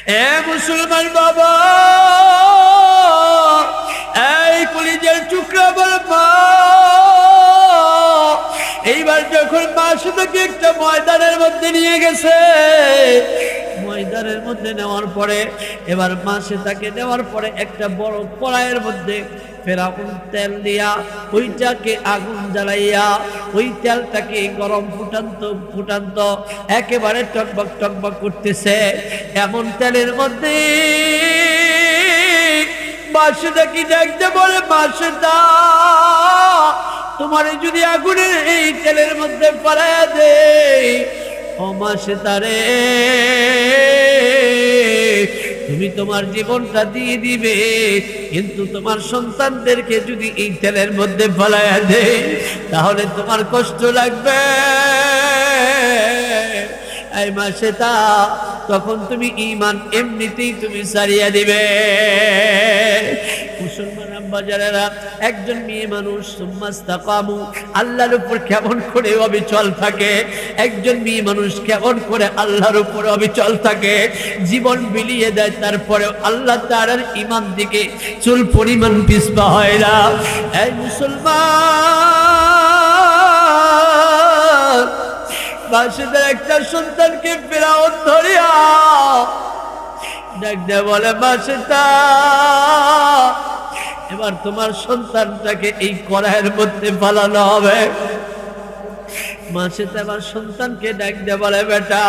এ মুসলমান বাবা, এই কলিজার টুকরা আমার মা, এইবার যখন মা সেটাকে একটা ময়দানের মধ্যে নিয়ে গেছে, ময়দানের মধ্যে নেওয়ার পরে এবার মা সেটাকে নেওয়ার পরে একটা বড় কড়াইয়ের মধ্যে ফেরাউন তেল দিয়া ওইটাকে আগুন জ্বালাইয়া ওই তেলটাকে গরম ফুটান্ত একেবারে টকবক টকবক করতেছে। এমন তেলের মধ্যে মাসেটা কি দেখতে বলে, মাসেটা তোমারে যদি আগুনের এই তেলের মধ্যে ফেলাইয়া দে, ও মাসেটা রে, তুমি তোমার জীবনটা দিয়ে দিবে, কিন্তু তোমার সন্তানদেরকে যদি এই তেলের মধ্যে ফেলাইয়া দে তাহলে তোমার কষ্ট লাগবে। এই মাসেটা তখন তুমি ঈমান এমনিতেই তুমি ছাড়িয়ে দিবে। মুসলমান আব্বাজানেরা, একজন মেয়ে মানুষ সুম্মাস্তাকামু, আল্লাহর উপর কেমন করে অবিচল থাকে, একজন মেয়ে মানুষ কেমন করে আল্লাহর উপর অবিচল থাকে, জীবন বিলিয়ে দেয়, তারপরেও আল্লাহ তাআলার ঈমান দিকে চুল পরিমাণ পিছপা হয় না। এই মুসলমান, বাসিদের একটা সন্তানকে ফেরাউন ধরিয়া ডাক দেয়া বলে, বাসিতা এবার তোমার সন্তানটাকে এই কড়াইয়ের মধ্যে ফালানো হবে। মাসিতা এবার সন্তানকে ডাক দেয়া বলে, বেটা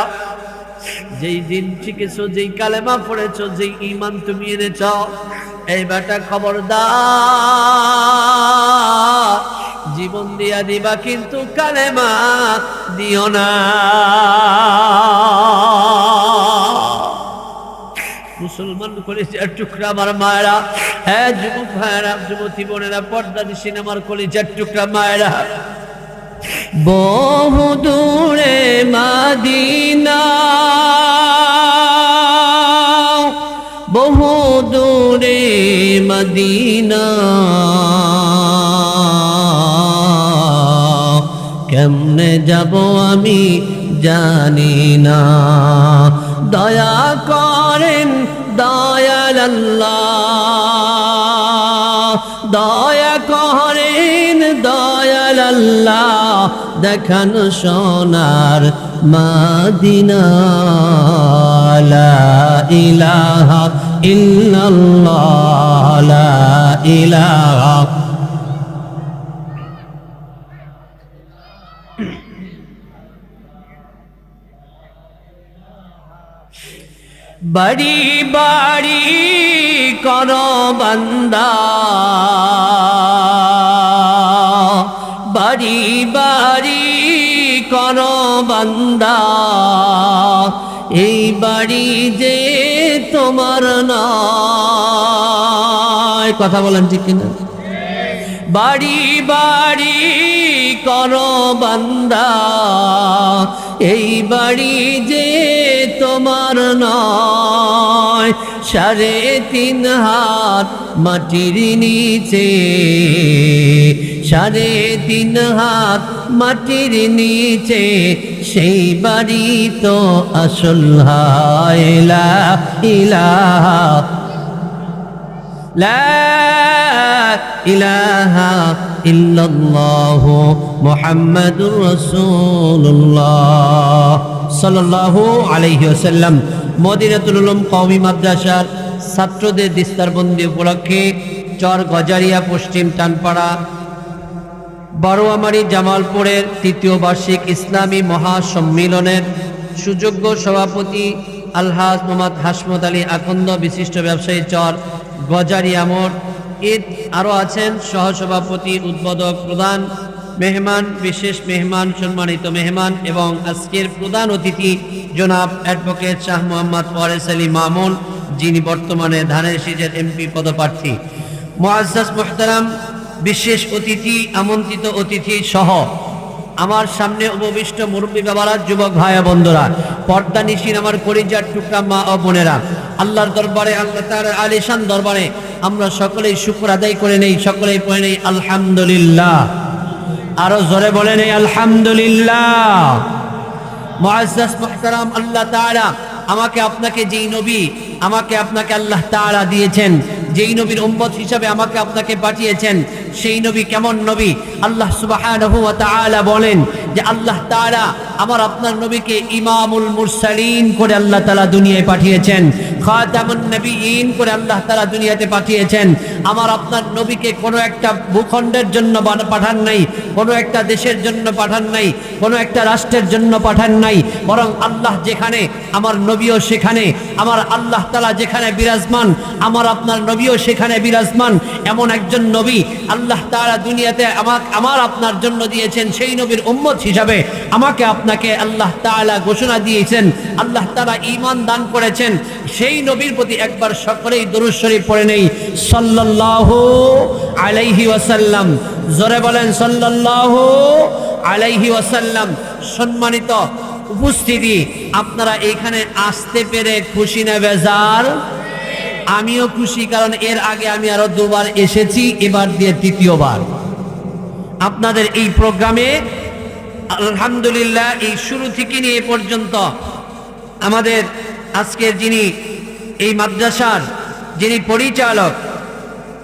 যেই দিন শিখেছো, যেই কালেমা পড়েছো, যেই ঈমান তুমি এনেছ, এই বেটা খবরদার জীবন দিয়া দিবা, কিন্তু কালেমা দিও না। মুসলমান কলিজার টুকরা আমার মায়েরা, হ্যাঁ যুবক ভাইয়েরা, যুবতী বোনেরা, পর্দা দিছেন আমার কলিজার টুকরা মায়েরা, বহু দূরে মদিনা, বহু দূরে মদিনা, কেমনে যাব আমি জানি না, দয়া করেন দয়াল আল্লাহ, দয়া করেন দয়াল আল্লাহ, দেখান সোনার মদিনা, লা ইলাহা ইল্লাল্লাহ, লা ইলাহা। বাড়ি বাড়ি কর বান্দা, বাড়ি বাড়ি কর বান্দা, এই বাড়ি যে তোমার নয়। কথা বলেন ঠিক কিনা? বাড়ি বাড়ি কর বান্দা, এই বাড়ি যে তোমার নয়, 3.5 হাত মাটির নিচে, 3.5 হাত মাটির নিচে, সেই বাড়ি তো আসল হয়। লা ইলাহা, লা ইলাহা ইল্লাল্লাহ মুহাম্মাদুর রাসূলুল্লাহ সাল্লাল্লাহু আলাইহি ওয়াসাল্লাম। মদিনাতুল উলুম কওমি মাদ্রাসার ছাত্রদের দিস্তারবন্দি উপলক্ষে চর গজারিয়া পশ্চিম টানপাড়া বারোয়ামারি জামালপুরের 3য় বার্ষিক ইসলামী মহাসম্মিলনের সুযোগ্য সভাপতি আলহাজ মোহাম্মদ হাসমত আলী আকন্দ, বিশিষ্ট ব্যবসায়ী, চর গজারিয়া মোড়। এর আরও আছেন সহসভাপতি, উদ্বোধক, প্রধান মেহমান, বিশেষ মেহমান, সম্মানিত মেহমান এবং আজকের প্রধান অতিথি জনাব অ্যাডভোকেট শাহ মোহাম্মদ ওয়ারেস আলী মামুন, যিনি বর্তমানে ধানেরশীষের এমপি পদপ্রার্থী। মুআজ্জাজ মুহতারাম বিশেষ অতিথি, আমন্ত্রিত অতিথি সহ আমার সামনে উপবিষ্ট মুরব্বী বাবারা, যুবক ভাইয়া বন্ধুরা, পর্দা নিশিন আমার কলিজার টুকরা মা ও বোনেরা, আল্লাহর দরবারে, আল্লাহ তাআলার আলিশান দরবারে আমরা সকলেই শুকর আদায় করে নেই, সকলেই পড়ে নেই আলহামদুলিল্লাহ। আরো জোরে বলে নেই আলহামদুলিল্লাহ। মুআজ্জাজ মুহতারাম, আল্লাহ তাআলা আমাকে আপনাকে যেই নবী আমাকে আপনাকে আল্লাহ তাআলা দিয়েছেন, যেই নবীর উম্মত হিসাবে আমাকে আপনাকে পাঠিয়েছেন, সেই নবী কেমন নবী? আল্লাহ সুবহানাহু ওয়া তাআলা বলেন যে আল্লাহ তাআলা আমার আপনার নবীকে ইমামুল মুরসালিন করে আল্লাহ তাআলা দুনিয়ায় পাঠিয়েছেন, খাতামুন নবিয়্যিন করে আল্লাহ তাআলা দুনিয়াতে পাঠিয়েছেন। আমার আপনার নবীকে কোনো একটা ভূখণ্ডের জন্য পাঠান নাই, কোনো একটা দেশের জন্য পাঠান নাই, কোনো একটা রাষ্ট্রের জন্য পাঠান নাই, বরং আল্লাহ যেখানে আমার নবীও সেখানে, আমার আল্লাহ তাআলা যেখানে বিরাজমান আমার আপনার নবীও সেখানে বিরাজমান। এমন একজন নবী আল্লাহ তাআলা দুনিয়াতে আমার আপনার জন্য দিয়েছেন, সেই নবীর উম্মত হিসাবে আমাকে আপনাকে আল্লাহ তাআলা ঘোষণা দিয়েছেন, আল্লাহ তাআলা ঈমান দান করেছেন। সেই নবীর প্রতি একবার সকলেই দরুদ শরীফ পড়ে নেই, সাল্লাল্লাহু আলাইহি ওয়াসাল্লাম। জোরে বলেন সাল্লাল্লাহু আলাইহি ওয়াসাল্লাম। সম্মানিত উপস্থিতি, আপনারা এখানে আসতে পেরে খুশি না বেজার? আমিও খুশি, কারণ এর আগে আমি আরো দুবার এসেছি, এবার দিয়ে তৃতীয়বার আপনাদের এই প্রোগ্রামে। আলহামদুলিল্লাহ, এই শুরু থেকে নিয়ে এ পর্যন্ত আমাদের আজকের যিনি এই মাদ্রাসার যিনি পরিচালক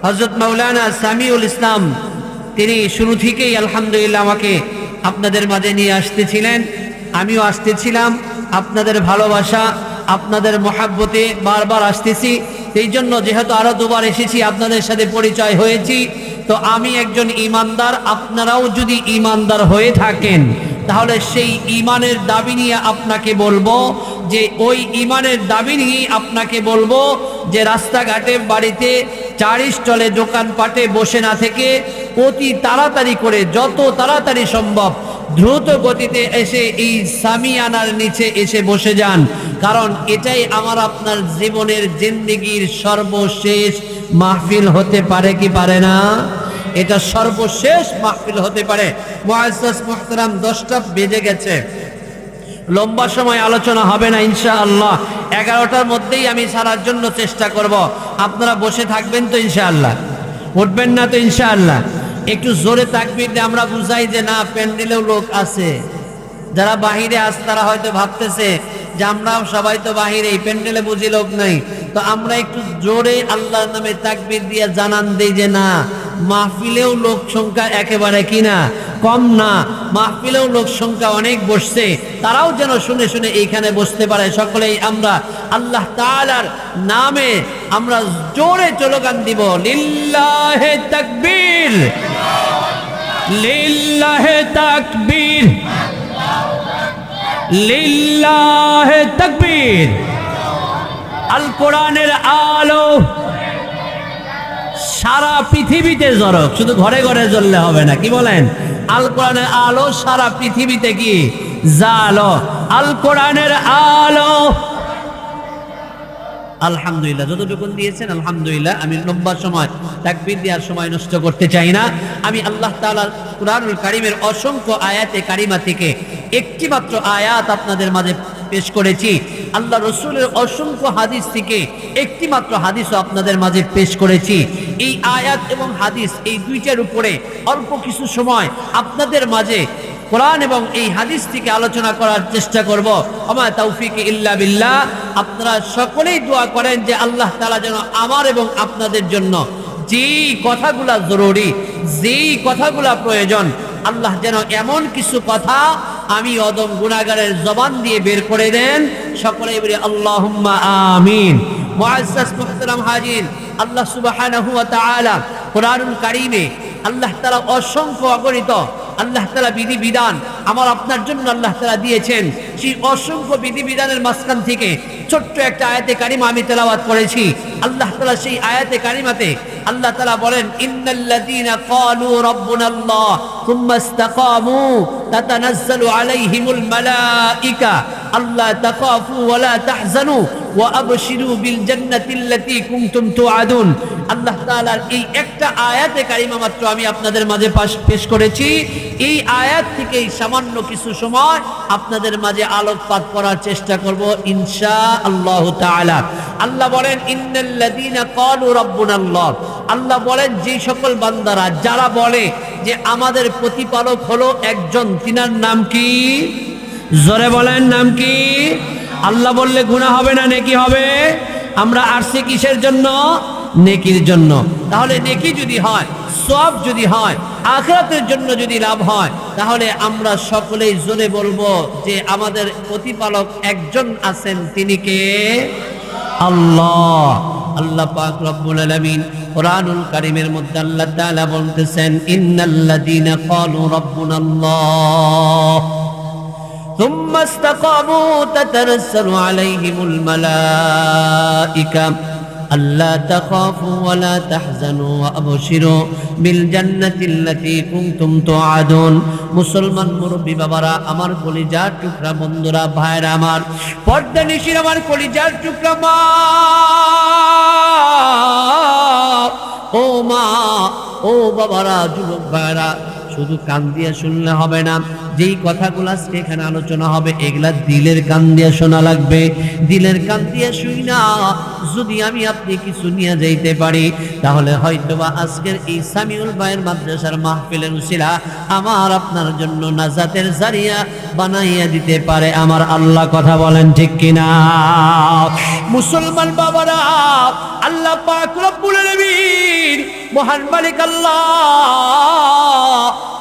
হযরত মাওলানা সামিউল ইসলাম, তিনি শুরু থেকেই আলহামদুলিল্লাহ আমাকে আপনাদের মাঝে নিয়ে আসতেছিলেন, আমিও আসতেছিলাম। আপনাদের ভালোবাসা, আপনাদের মহাব্বতে বারবার আসতেছি। এই জন্য যেহেতু আরো দুবার এসেছি, আপনাদের সাথে পরিচয় হয়েছি, তো আমি একজন ঈমানদার, আপনারাও যদি ঈমানদার হয়ে থাকেন তাহলে সেই ঈমানের দাবি নিয়ে আপনাকে বলবো যে ওই ঈমানের দাবি নিয়ে আপনাকে বলবো যে রাস্তাঘাটে, বাড়িতে, চারিস্থলে, দোকানপাটে বসে না থেকে অতি তাড়াতাড়ি করে, যত তাড়াতাড়ি সম্ভব দ্রুত গতিতে এসে এই সামিয়ানার নিচে এসে বসে যান, কারণ এটাই আমার আপনার জীবনের জিন্দেগির সর্বশেষ মাহফিল হতে পারে কি পারে না? এটা সর্বশেষ মাহফিল হতে পারে। মুআজ্জাজ মুহতারাম, 10টা বেজে গেছে, লম্বা সময় আলোচনা হবে না ইনশাআল্লাহ। 11টার মধ্যেই আমি ছাড়ার জন্য চেষ্টা করব। আপনারা বসে থাকবেন তো ইনশাআল্লাহ? উঠবেন না তো ইনশাআল্লাহ? একটু জোরে তাকবীর দিয়ে আমরা বুঝাই যে না, প্যান্ডেলেও লোক আছে। যারা বাহিরে আস তারা হয়তো ভাবতেছে যে আমরাও সবাই তো বাহিরে, এই প্যান্ডেলে বুঝি লোক নাই। তো আমরা একটু জোরে আল্লাহর নামে তাকবীর দিয়ে জানান দেই যে না, মাহফিলেও লোক সংখ্যা একেবারে কিনা কম না, মাহফিলেও লোক সংখ্যা অনেক বসছে, তারাও যেন শুনে শুনে এইখানে বসতে পারে। সকলেই আমরা আল্লাহ তাআলার নামে আমরা জোরে স্লোগান দিব, লিল্লাহে তাকবীর, লিল্লাহে তাকবীর, লিল্লাহে তাকবীর। আল কোরআনের আলো সারা পৃথিবীতে জ্বলক, শুধু ঘরে ঘরে জ্বললে হবে না, কি বলেন? আল কোরআনের আলো সারা পৃথিবীতে কি জালো, আল কোরআনের আলো। আলহামদুলিল্লাহ, যতটুকুন দিয়েছেন আলহামদুলিল্লাহ। আমি লম্বা সময় তাকবীর দেওয়ার সময় নষ্ট করতে চাই না। আমি আল্লাহ তাআলার কুরআনুল কারীমের অসংখ্য আয়াতে কারিমা থেকে একটি মাত্র আয়াত আপনাদের মাঝে পেশ করেছি। আল্লাহ রসুলের অসংখ্য হাদিস থেকে একটি মাত্র হাদিসও আপনাদের মাঝে পেশ করেছি। এই আয়াত এবং হাদিস, এই দুইটার উপরে অল্প কিছু সময় আপনাদের মাঝে কোরআন এবং এই হাদিস থেকে আলোচনা করার চেষ্টা করব। আমা তাওফিক ইল্লা বিল্লাহ। আপনারা সকলেই দোয়া করেন যে আল্লাহ তাআলা যেন আমার এবং আপনাদের জন্য যেই কথাগুলা জরুরি, যেই কথাগুলা প্রয়োজন, আল্লাহ যেন এমন কিছু কথা আমি অদম গুনাহগারের জবান দিয়ে বের করে দেন। সকলেই বলি আল্লাহুম্মা আমিন। মুআজ্জাজ মুহতারাম হাজির, আল্লাহ সুবহানাহু ওয়া তাআলা কুরআনুল কারীমে আল্লাহ তাআলা অসংখ্য অগণিত আল্লাহ তাআলা বিধিবিধান আমার আপনার জন্য আল্লাহ তাআলা দিয়েছেন। সেই অসংখ্য বিধিবিধানের মাঝখান থেকে ছোট্ট একটা আয়াতে কারিমা আমি তেলাওয়াত করেছি। আল্লাহ তাআলা সেই আয়াতে কারিমাতে আল্লাহ তাআলা বলেন, ইন্নাল্লাযীনা ক্বালু রাব্বুনাল্লাহ সুম্মা ইসতাকামু তাতানাজ্জালু আলাইহিমুল মালাঈকা আল্লা তাখাফু ওয়া লা তাহজানু ওয়া আবশিরু বিল জান্নাতিল্লাতী কুনতুম তুআদুন। আল্লাহ তাআলার এই একটা আয়াতে কারিমা মাত্র আমি আপনাদের মাঝে পেশ করেছি। এই আয়াত থেকেই সামান্য কিছু সময় আপনাদের মাঝে আলোকপাত করার চেষ্টা করব ইনশাআল্লাহু তাআলা। আল্লাহ বলেন, ইন্নাল্লাযীনা ক্বালু রাব্বুনাল্লাহ, আল্লাহ বলেন যে সকল বান্দারা যারা বলে যে আমাদের প্রতিপালক হলো একজন, তিনার নাম কি? জোরে বলেন, নাম কি? আল্লাহ বললে গুনাহ হবে না নেকি হবে? আমরা আসছি কিসের জন্য? নেকির জন্য। তাহলে নেকি যদি হয়, সওয়াব যদি হয়, আখিরাতের জন্য যদি লাভ হয়, তাহলে আমরা সকলেই জোরে বলবো যে আমাদের প্রতিপালক একজন আছেন, তিনি কে? আল্লাহ। আল্লাহ পাক রব্বুল আলামিন কুরআনুল কারীমের মধ্যে আল্লাহ তাআলা বলতেছেন, ইন্নাল্লাযীনা ক্বালু রাব্বুনাল্লাহ থুম্মা ইসতাকামু তাতানাজ্জালু আলাইহিমুল মালায়েকা আল্লা তাখাফু ওয়া লা তাহজানু ওয়া আবশিরু বিল জান্নাতিল্লাতী কুনতুম তুআদুন। মুসলমান মুরব্বী বাবারা, আমার কলিজার টুকরা বন্ধুরা, ভাইরা আমার, পর্দা নিশির আমার কলিজার টুকরা মা, ও মা, ও বাবারা, যুবক ভাইরা, শুধু কান দিয়ে শুনলে হবে না। যেই কথাগুলো আজকে এখানে আলোচনা হবে এগুলা দিলের কান দিয়ে শোনা লাগবে। দিলের কান দিয়ে শুই না যদি আমি আপনি কিছু নিয়ে যাইতে পারি, তাহলে হয়তোবা আজকের এই সামিউল ভাইয়ের মাদ্রাসার মাহফিলের উসিলা আমার আপনার জন্য নাজাতের জারিয়া বানাইয়া দিতে পারে আমার আল্লাহ। কথা বলেন ঠিক কিনা? মুসলমান বাবারা, আল্লাহ পাক রব্বুল আলামিন মহান মালিক আল্লাহ,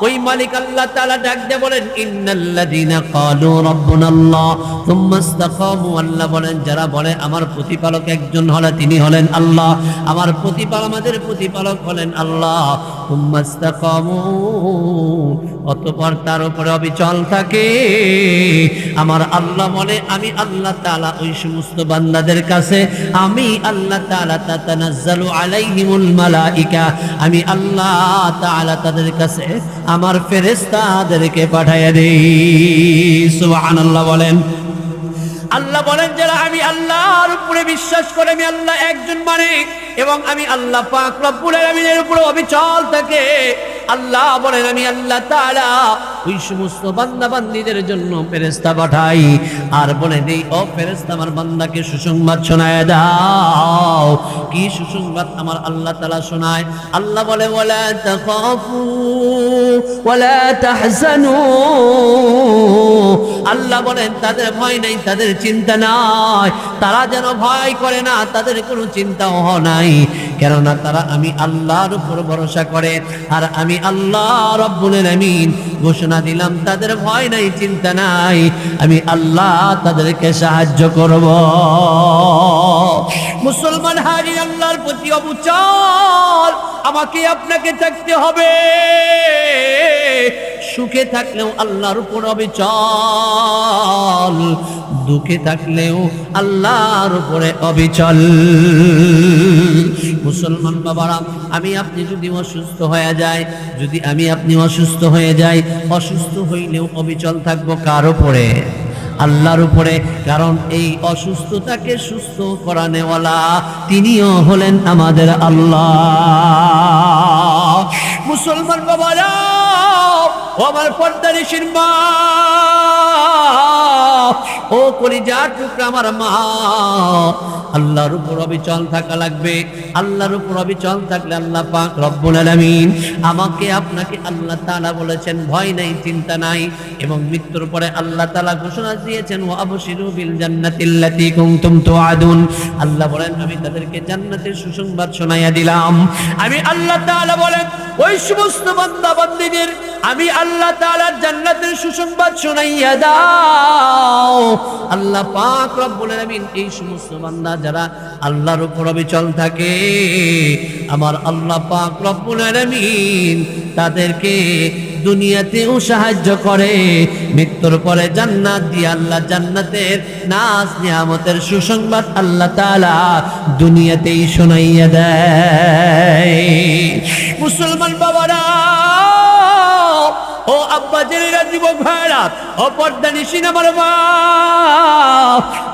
ওই মালিক আল্লাহ তাআলা ডাক দিয়ে বলেন, ইন্নাল্লাযীনা ক্বালু রাব্বুনাল্লাহ সুম্মা ইসতাকামু। আল্লাহ বলেন, যারা বলে আমার প্রতিপালক একজন হলে তিনি হলেন আল্লাহ, আমার প্রতিপালক, আমাদের প্রতিপালক হলেন আল্লাহ, সুম্মা ইসতাকামু, অতঃপর তার উপরে অবিচল থাকে, আমার আল্লাহ বলে আমি আল্লাহ তাআলা ওই সমস্ত বান্দাদের কাছে আমি আল্লাহ তাআলা তাতানাজ্জালু আলাইহিমুল মালায়েকা, আমি আল্লাহ তাআলা তাদের কাছে আমার ফেরেশতাদেরকে পাঠাইয়া দেই। সুবহানাল্লাহ বলেন। আল্লাহ বলেন, যারা আমি আল্লাহর উপরে বিশ্বাস করে আমি আল্লাহ একজন মানে এবং আমি আল্লাহ পাক রব্বুল আলামিনের উপরে অবিচল থাকে, আল্লাহ বলেন আমি আল্লাহ তাআলা ওই সমস্ত বান্দা বান্দীদের জন্য ফেরেশতা পাঠাই আর বলে দেই, ও ফেরেশতা আমার বান্দাকে সুসংবাদ শোনায় দাও। কি সুসংবাদ আমার আল্লাহ তাআলা শোনায়? আল্লাহ বলে, ওয়ালা তাখাফু ওয়ালা তাহজানু। আল্লাহ বলেন তাদের ভয় নাই, তাদের চিন্তা নাই, তারা যেন ভয় করে না, তাদের কোনো চিন্তাও নাই, কেননা তারা আমি আল্লাহর উপর ভরসা করে। আর আমি আল্লাহ রব্বুল আলামিন ঘোষণা দিলাম তাদের ভয় নাই, চিন্তা নাই, আমি আল্লাহ তাদেরকে সাহায্য করব। মুসলমান হাজি, আল্লাহর প্রতি অবিচল আমাকে আপনাকে থাকতে হবে। সুখে থাকলেও আল্লাহর উপর অবিচল, দুঃখে থাকলেও আল্লাহর উপরে অবিচল। মুসলমান বাবারা, আমি আপনি যদি অসুস্থ হয়ে যায়, যদি আমি আপনি অসুস্থ হয়ে যাই, অসুস্থ হইলেও অবিচল থাকবো কার উপরে? আল্লাহর উপরে। কারণ এই অসুস্থতাকে সুস্থ করানেওয়ালা তিনিও হলেন আমাদের আল্লাহ। মুসলমান বাবারা, ও আমার পর্দানিশির মা, ও কলিজার টুকরা আমার মা, আল্লাহর উপর অবিচল থাকা লাগবে। আল্লাহর উপর অবিচল থাকলে আল্লাহ পাক রব্বুল আলামিন আমাকে আপনাকে আল্লাহ তাআলা বলেছেন ভয় নাই, চিন্তা নাই, এবং মৃত্যুর পরে আল্লাহ তাআলা ঘোষণা দিয়েছেন, ওয়া আবশিরু বিল জান্নাতিল্লাতী কুনতুম তুআদুন। আল্লাহ বলেন আমি তাদেরকে জান্নাতের সুসংবাদ শোনাইয়া দিলাম। আমি আল্লাহ তাআলা বলেন ওই সমস্ত বান্দা বান্দীদের আমি আল্লাহ তাআলা জান্নাতের সুসংবাদ শোনাইয়া দাও। আল্লাহ পাক রব্বুল আলামিন এই সমস্ত বান্দা যারা আল্লাহর উপর অবিচল থাকে, আমার আল্লাহ পাক রব্বুল আলামিন তাদেরকে দুনিয়াতেও সাহায্য করে, মৃত্যুর পরে জান্নাত দিয়ে আল্লাহ জান্নাতের নাজ নিয়ামতের সুসংবাদ আল্লাহ তাআলা দুনিয়াতেই শোনাইয়া দেয়। মুসলমান বাবারা, ও আব্বা জেনেরা, যুবক ভাইরা, ও পর্দানিশিন আমার মা,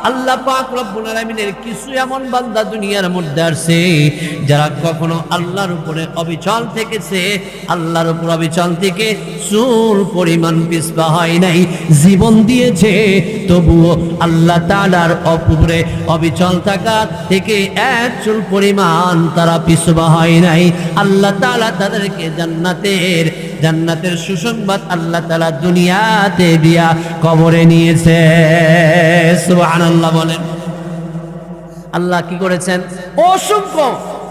আল্লাহ পাক রব্বুল আলামিনের কিছু এমন বান্দা দুনিয়ার মধ্যে আছে যারা কখনো আল্লাহর উপরে অবিচল থেকেছে, আল্লাহর উপর অবিচল থেকে চুল পরিমাণ পিছপা হয় নাই, জীবন দিয়েছে তবুও আল্লাহ তাআলার উপরে অবিচল থাকা থেকে এক চুল পরিমাণ তারা পিছপা হয় নাই। আল্লাহ তাআলা তাদেরকে জান্নাতের জান্নাতের সুসংবাদ আল্লাহ তাআলা দুনিয়াতে দিয়া কবরে নিয়েছে। সুবহানাল্লাহ বলেন। আল্লাহ কি করেছেন? অসংখ্য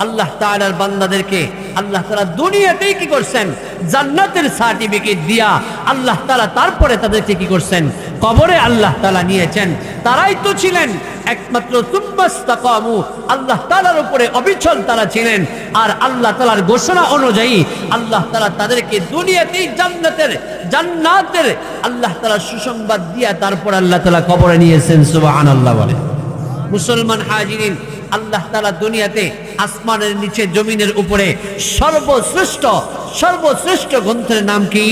আল্লাহ তাআলার বান্দাদেরকে আল্লাহ তাআলা দুনিয়াতেই কি করছেন? জান্নাতের সার্টিফিকেট দিয়া আল্লাহ তাআলা তারপরে তাদেরকে কি করছেন? কবরে আল্লাহ তাআলা নিয়েছেন। তারাই তো ছিলেন একমাত্র তুম্মাস্তাকামু, আল্লাহ তাআলার উপরে অবিচল তারা ছিলেন। আর আল্লাহ তাআলার ঘোষণা অনুযায়ী আল্লাহ তাআলা তাদেরকে দুনিয়াতেই জান্নাতের আল্লাহ তাআলা সুসংবাদ দিয়া তারপর আল্লাহ তাআলা কবরে নিয়েছেন। সুবহানাল্লাহ বলে। মুসলমান হাজিরিন, আল্লাহ তাআলা দুনিয়াতে আসমানের নিচে জমিনের উপরে সর্বশ্রেষ্ঠ গ্রন্থের নাম কি?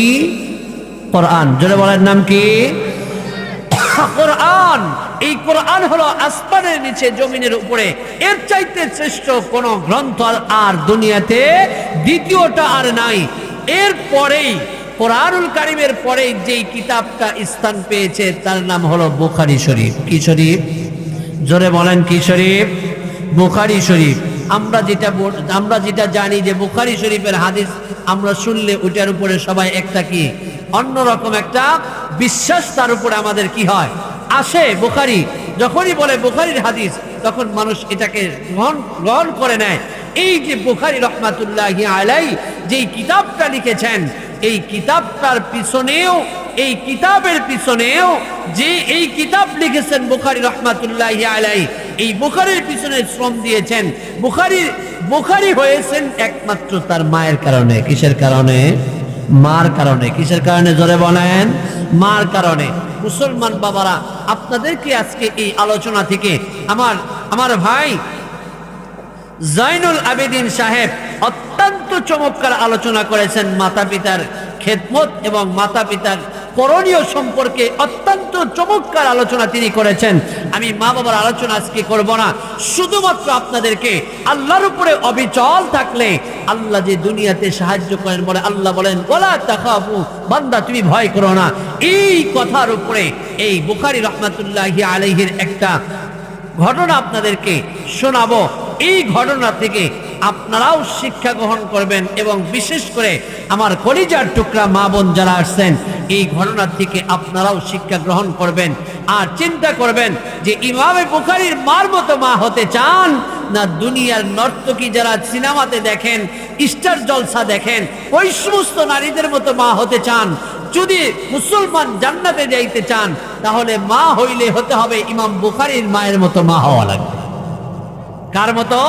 কোরআন। জোরে বলেন নাম কি? কোরআন। এই কোরআন হলো আসমানের নিচে জমিনের উপরে এর চাইতে শ্রেষ্ঠ কোন গ্রন্থ আর দুনিয়াতে দ্বিতীয়টা আর নাই। এর পরেই কোরআনুল কারীমের পরেই যেই কিতাবটা স্থান পেয়েছে তার নাম হলো বুখারী শরীফ। কি শরীফ? জোরে বলেন কি শরীফ? বুখারী শরীফ। আমরা যেটা জানি যে বুখারী শরীফের হাদিস আমরা শুনলে ওটার উপরে সবাই একটা কি অন্যরকম একটা বিশ্বাস তার উপরে আমাদের কি হয় আসে। বুখারী যখনই বলে বুখারীর হাদিস তখন মানুষ এটাকে গ্রহণ করে নেয়। এই যে বুখারী রহমাতুল্লাহি আলাইহি যেই কিতাবটা লিখেছেন, এই কিতাবটার পিছনেও, এই কিতাবের পিছনেও যে এই কিতাব লিখেছেন বুখারী রহমাতুল্লাহি আলাইহি, এই বুখারীর পিছনে শ্রম দিয়েছেন। বুখারী হয়েছেন একমাত্র তার মায়ের কারণে। কিসের কারণে? মার কারণে। কিসের কারণে? জোরে বলেন। মার কারণে। মুসলমান বাবারা, আপনাদেরকে আজকে এই আলোচনা থেকে আমার ভাই জয়নুল আবেদিন সাহেব অত্যন্ত চমৎকার আলোচনা করেছেন। মাতা পিতার খেদমত এবং মাতা পিতার করণীয় সম্পর্কে অত্যন্ত চমৎকার আলোচনা তিনি করেছেন। আমি মা বাবার আলোচনা আজকে করব না, শুধুমাত্র আপনাদেরকে আল্লাহর উপরে অবিচল থাকলে আল্লাহ যে দুনিয়াতে সাহায্য করেন। বলে আল্লাহ বলেন ওয়ালা তাখাফু, বান্দা তুমি ভয় করো না। এই কথার উপরে এই বুখারী রহমাতুল্লাহি আলাইহির একটা ঘটনা আপনাদেরকে শোনাবো। এই ঘটনা থেকে আপনারাও শিক্ষা গ্রহণ করবেন এবং বিশেষ করে আমার কলিজার টুকরা মা বোন যারা আসছেন এই ঘটনা থেকে আপনারাও শিক্ষা গ্রহণ করবেন। আর চিন্তা করবেন যে ইমামে বুখারীর মার মতো মা হতে চান না দুনিয়ার নর্তকী যারা সিনেমাতে দেখেন, স্টার জলসা দেখেন, ওই সমস্ত নারীদের মতো মা হতে চান? যদি মুসলমান জান্নাতে যাইতে চান তাহলে মা হইলে হতে হবে ইমাম বুখারীর মায়ের মতো মা হওয়া লাগবে। কার মতো?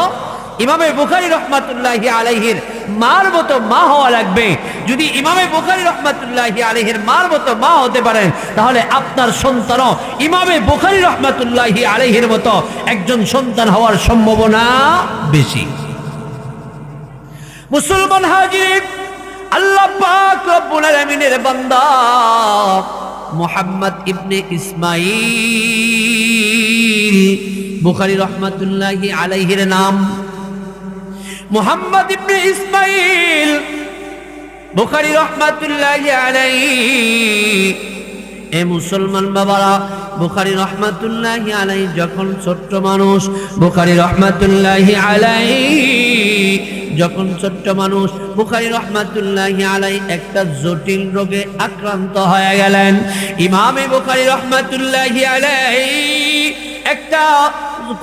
ইমামে বুখারী রহমাতুল্লাহি আলাইহির মার মতো মা হওয়া লাগবে। যদি ইমামে বুখারী রহমাতুল্লাহি আলাইহির মার মতো মা হতে পারেন তাহলে আপনার সন্তানও ইমামে বুখারী রহমাতুল্লাহি আলাইহির মতো একজন সন্তান হওয়ার সম্ভাবনা বেশি। মুসলমান হাজির, আল্লাহ পাক রব্বুল আলামিনের বান্দা মুহাম্মদ ইবনে ইসমাঈল বুখারী রহমাতুল্লাহি আলাইহির নাম মুহাম্মদ ইবনে ইসমাঈল বুখারী রহমাতুল্লাহি আলাইহি। এ মুসলমান বাবারা, বুখারী রহমাতুল্লাহি আলাইহি যখন ছোট্ট মানুষ, বুখারী রহমাতুল্লাহি আলাইহি যখন ছোট্ট মানুষ, বুখারী রহমাতুল্লাহি আলাইহি একটা জটিল রোগে আক্রান্ত হয়ে গেলেন। ইমামে বুখারী রহমাতুল্লাহি আলাইহি একটা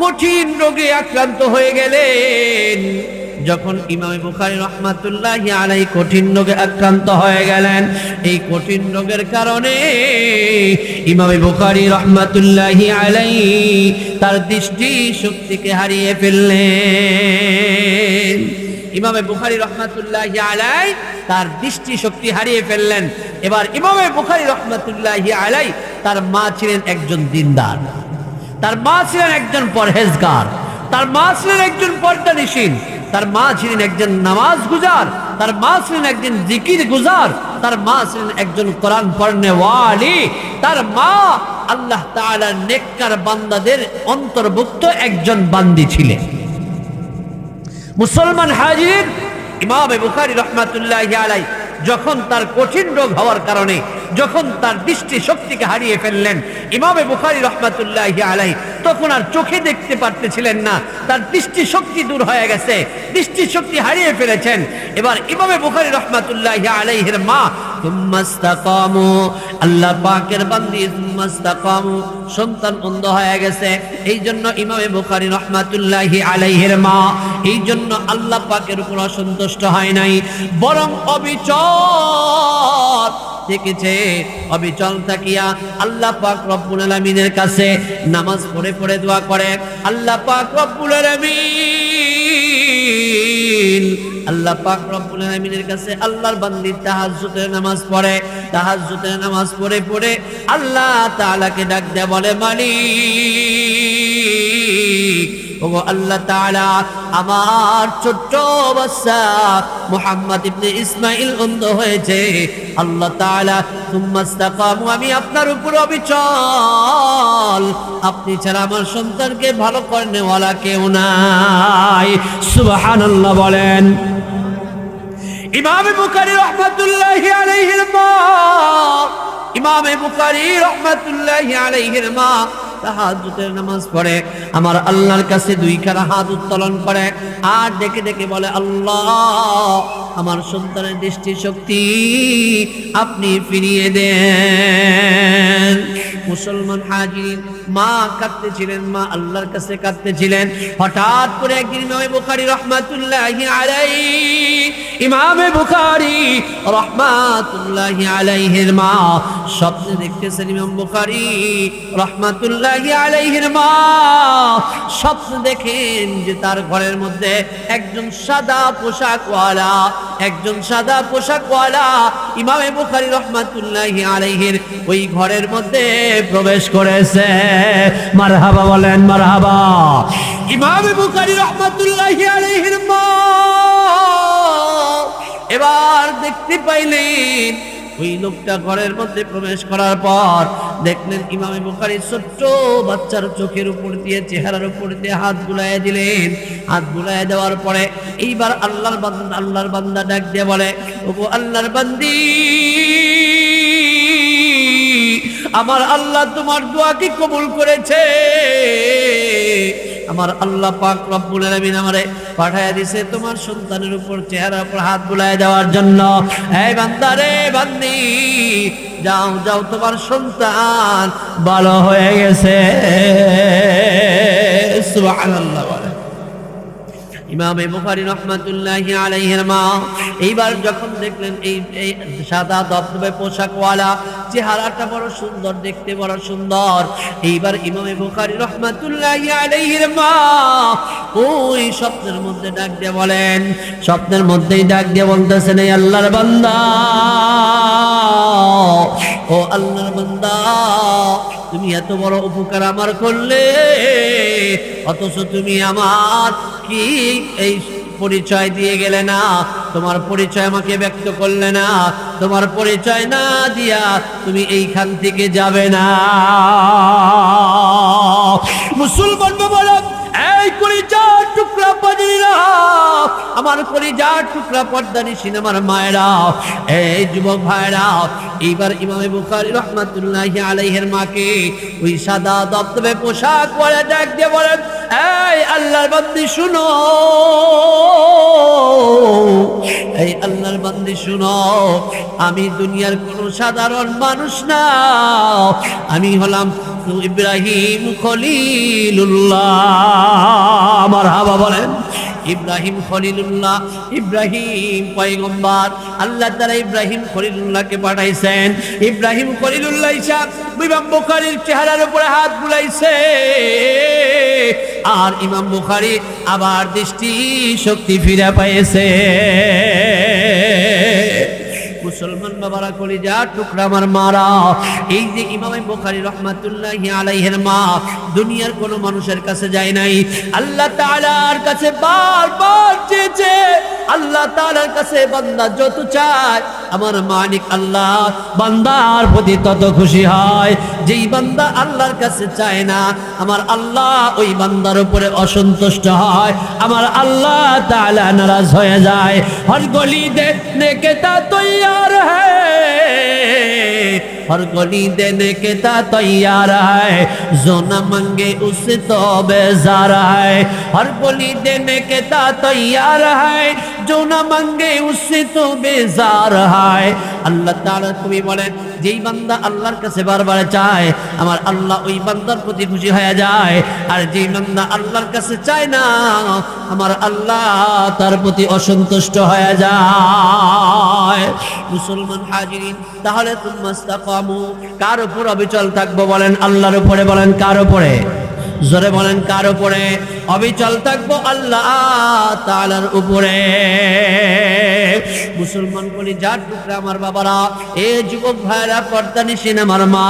কঠিন রোগে আক্রান্ত হয়ে গেলেন। যখন ইমাম বুখারী রাহমাতুল্লাহি আলাইহি কঠিন রোগে আক্রান্ত হয়ে গেলেন, এই কঠিন রোগের কারণে ইমাম বুখারী রাহমাতুল্লাহি আলাইহি তার দৃষ্টি শক্তিকে হারিয়ে ফেললেন। ইমাম বুখারী রাহমাতুল্লাহি আলাইহি তার দৃষ্টি শক্তি হারিয়ে ফেললেন। এবার ইমাম বুখারী রাহমাতুল্লাহি আলাইহি তার মা ছিলেন একজন দিনদার, তার মা ছিলেন একজন পরহেজগার, তার মা ছিলেন একজন পর্দানিশীন, তার মা ছিলেন একজন নামাজ গুজার, তার মা ছিলেন একজন জিকির গুজার, তার মা ছিলেন একজন কোরআন পড়নেওয়ালি, তার মা আল্লাহ তাআলার নেককার বান্দাদের অন্তর্ভুক্ত একজন বান্দি ছিলেন। মুসলমান হাজির, ইমাম বুখারী রাহমাতুল্লাহি আলাইহি যখন তার কঠিন রোগ হওয়ার কারণে যখন তার দৃষ্টি শক্তিকে হারিয়ে ফেললেন ইমামে বুখারী রাহমাতুল্লাহি আলাইহি, তখন আর চোখে দেখতে পারতেছিলেন না, তার দৃষ্টি শক্তি দূর হয়ে গেছে, দৃষ্টি শক্তি হারিয়ে ফেলেছেন। এবার ইমামে বুখারী রাহমাতুল্লাহি আলাইহির মা তুম্মাস্তাকামু, আল্লাহ পাকের বান্দি তুম্মাস্তাকামু, সন্তান অন্ধ হয়ে গেছে। এই জন্য ইমামে বুখারী রাহমাতুল্লাহি আলাইহির মা এই জন্য আল্লাহ পাকের উপর অসন্তুষ্ট হয় নাই, বরং অবিচল দেখেছে। অবিচল থাকিয়া আল্লাহ পাক রব্বুল আলামিনের কাছে নামাজ পড়ে পড়ে দোয়া করে। আল্লাহ পাক রব্বুল আলামিন, আল্লাহ পাক রব্বুল আলামিনের কাছে আল্লাহর বান্দি তাহাজ্জুদের নামাজ পড়ে। তাহাজ্জুদের নামাজ পড়ে পড়ে আল্লাহ তাআলাকে ডাক দেয়, বলে মালিক, ওগো আল্লাহ তাআলা, আমার ছোট্ট বাচ্চা মুহাম্মদ ইবনে ইসমাইল অন্ধ হয়েছে। আল্লাহ তাআলা তুম্মাস্তাকামু, আমি আপনার উপর অবিচল, আপনি ছাড়া আমার সন্তানকে ভালো করনেওয়ালা কেউ নাই। সুবহানাল্লাহ বলেন। ইমাম বুখারী রাহমাতুল্লাহি আলাইহির মা, ইমাম বুখারী রাহমাতুল্লাহি আলাইহির মা তাহাজ্জুদের নামাজ পড়ে, আমার আল্লাহর কাছে দুইখানা হাত উত্তোলন করে আর ডেকে ডেকে বলে, আল্লাহ, আমার সন্তানের দৃষ্টি শক্তি আপনি ফিরিয়ে দেন। মুসলমান হাজির, মা কাঁদতেছিলেন, মা আল্লাহর কাছে কাঁদতেছিলেন। হঠাৎ করে একদিন ইমাম বুখারী রাহমাতুল্লাহি আলাইহি, ইমাম বুখারী রাহমাতুল্লাহি আলাইহির মা স্বপ্নে দেখতেছেন, ইমাম বুখারী রাহমাতুল্লাহি আলাইহির মা স্বপ্ন দেখেন যে তার ঘরের মধ্যে একজন সাদা পোশাকওয়ালা, একজন সাদা পোশাকওয়ালা ইমাম বুখারী রাহমাতুল্লাহি আলাইহির ওই ঘরের মধ্যে প্রবেশ করেছে। মারহাবা বলেন, মারহাবা। ইমাম বুখারী রাহমাতুল্লাহি আলাইহির মা এবার দেখতে পাইলেন ওই লোকটা ঘরের মধ্যে প্রবেশ করার পর দেখলেন ইমাম বুখারী ছোট্ট বাচ্চার চোখের উপর দিয়ে, চেহারার উপর দিয়ে হাত বুলাইয়া দিলেন। হাত বুলাইয়া দেওয়ার পরে এইবার আল্লাহর বান্দা ডাক দিয়ে বলে, ওগো আল্লাহর বান্দি, আমার আল্লাহ তোমার দোয়া কি কবুল করেছে? আমার আল্লাহ পাক রব্বুল আলামিন আমারে পাঠায়া দিয়েছে তোমার সন্তানের উপর, চেহারার উপর হাত বুলায় দেওয়ার জন্য। এই বান্দা রে, বান্দি, যাও যাও, তোমার সন্তান ভালো হয়ে গেছে। সুবহানাল্লাহ। ইমাম বুখারী রাহমাতুল্লাহি আলাইহির মা এইবার যখন দেখলেন এই সাদা দবদবে পোশাকওয়ালা, চেহারাটা বড় সুন্দর, দেখতে বড় সুন্দর, এইবার ইমাম বুখারী রাহমাতুল্লাহি আলাইহির মা ওই স্বপ্নের মধ্যে ডাক দিয়ে বলেন, স্বপ্নের মধ্যেই ডাক দিয়ে বলতেছেন, এই আল্লাহর বান্দা, ও আল্লাহর বান্দা, তুমি এত বড় উপকার আমার করলে, অথচ তুমি আমার কি এই পরিচয় দিয়ে গেলে না, তোমার পরিচয় আমাকে ব্যক্ত করলে না, তোমার পরিচয় না দিয়া তুমি এইখান থেকে যাবে না। মুসলমান বাবারা, এই কলিজার টুকরা পানিরা, আমার কলিজার টুকরা পর্দানিসীন আমার মায়েরা, এই যুবক ভাইরা, এইবার ইমাম বুখারী রাহমাতুল্লাহি আলাইহির মাকে ওই সাদা দবদবে পোশাক পরে ডাক দিয়ে বলেন, এই আল্লাহর বান্দি শুনো, এই আল্লাহর বান্দি শুনো, আমি দুনিয়ার কোনো সাধারণ মানুষ না, আমি হলাম ইব্রাহিম খলিলুল্লাহ। মারহাবা বলেন। ইব্রাহিম খলিলুল্লাহ, ইব্রাহিম পয়গম্বর, আল্লাহ তাআলা ইব্রাহিম খলিলুল্লাহকে পাঠাইছেন। ইব্রাহিম খলিলুল্লাহ ইসা ইমাম বুখারীর চেহারার উপরে হাত বুলাইছে, আর ইমাম বুখারী আবার দৃষ্টি শক্তি ফিরে পাইছে। মুসলমান বাবারা, কলিজার টুকরা আমার মারা, এই যে ইমাম বুখারী রাহমাতুল্লাহি আলাইহির মা দুনিয়ার কোনো মানুষের কাছে যায় নাই, আল্লাহ তাআলার কাছে বারবার চেয়েছে। আল্লাহ তাআলার কাছে বান্দা যত চায়, আমার মালিক আল্লাহ বান্দার প্রতি তত খুশি হয়। যেই বান্দা আল্লাহর কাছে চায় না, আমার আল্লাহ ওই বান্দার উপরে অসন্তুষ্ট হয়, আমার আল্লাহ তাআলা নারাজ হয়ে যায়। হর গলি দেখনে কে তা তৈয়ার হ্যায়, हर गली देने के ता तैयार है, जो न मांगे उससे तो बेजार है। हर गली देने के ता तैयार है, जो न मांगे उससे तो बेजार है। আল্লাহ তাআলা কবি বলেন, যেই বান্দা আল্লাহর কাছে বারবার চায় আমার আল্লাহ ওই বান্দার প্রতি খুশি হয়ে যায়, আর যেই বান্দা আল্লাহর কাছে চায় না আমার আল্লাহ তার প্রতি অসন্তুষ্ট হয়ে যায়। মুসলমান হাজিরিন, তাহলে তুমাস্তাকামু, কার উপর অবিচল থাকবো বলেন? আল্লাহর উপরে। বলেন কার উপরে? জোরে বলেন কার উপরে? অবিচল থাকবো আল্লাহ তাআলার উপরে। মুসলমান বলি যার টুকরা আমার বাবারা, এ যুবক ভাইরা, পর্দানিশীন আমার মা,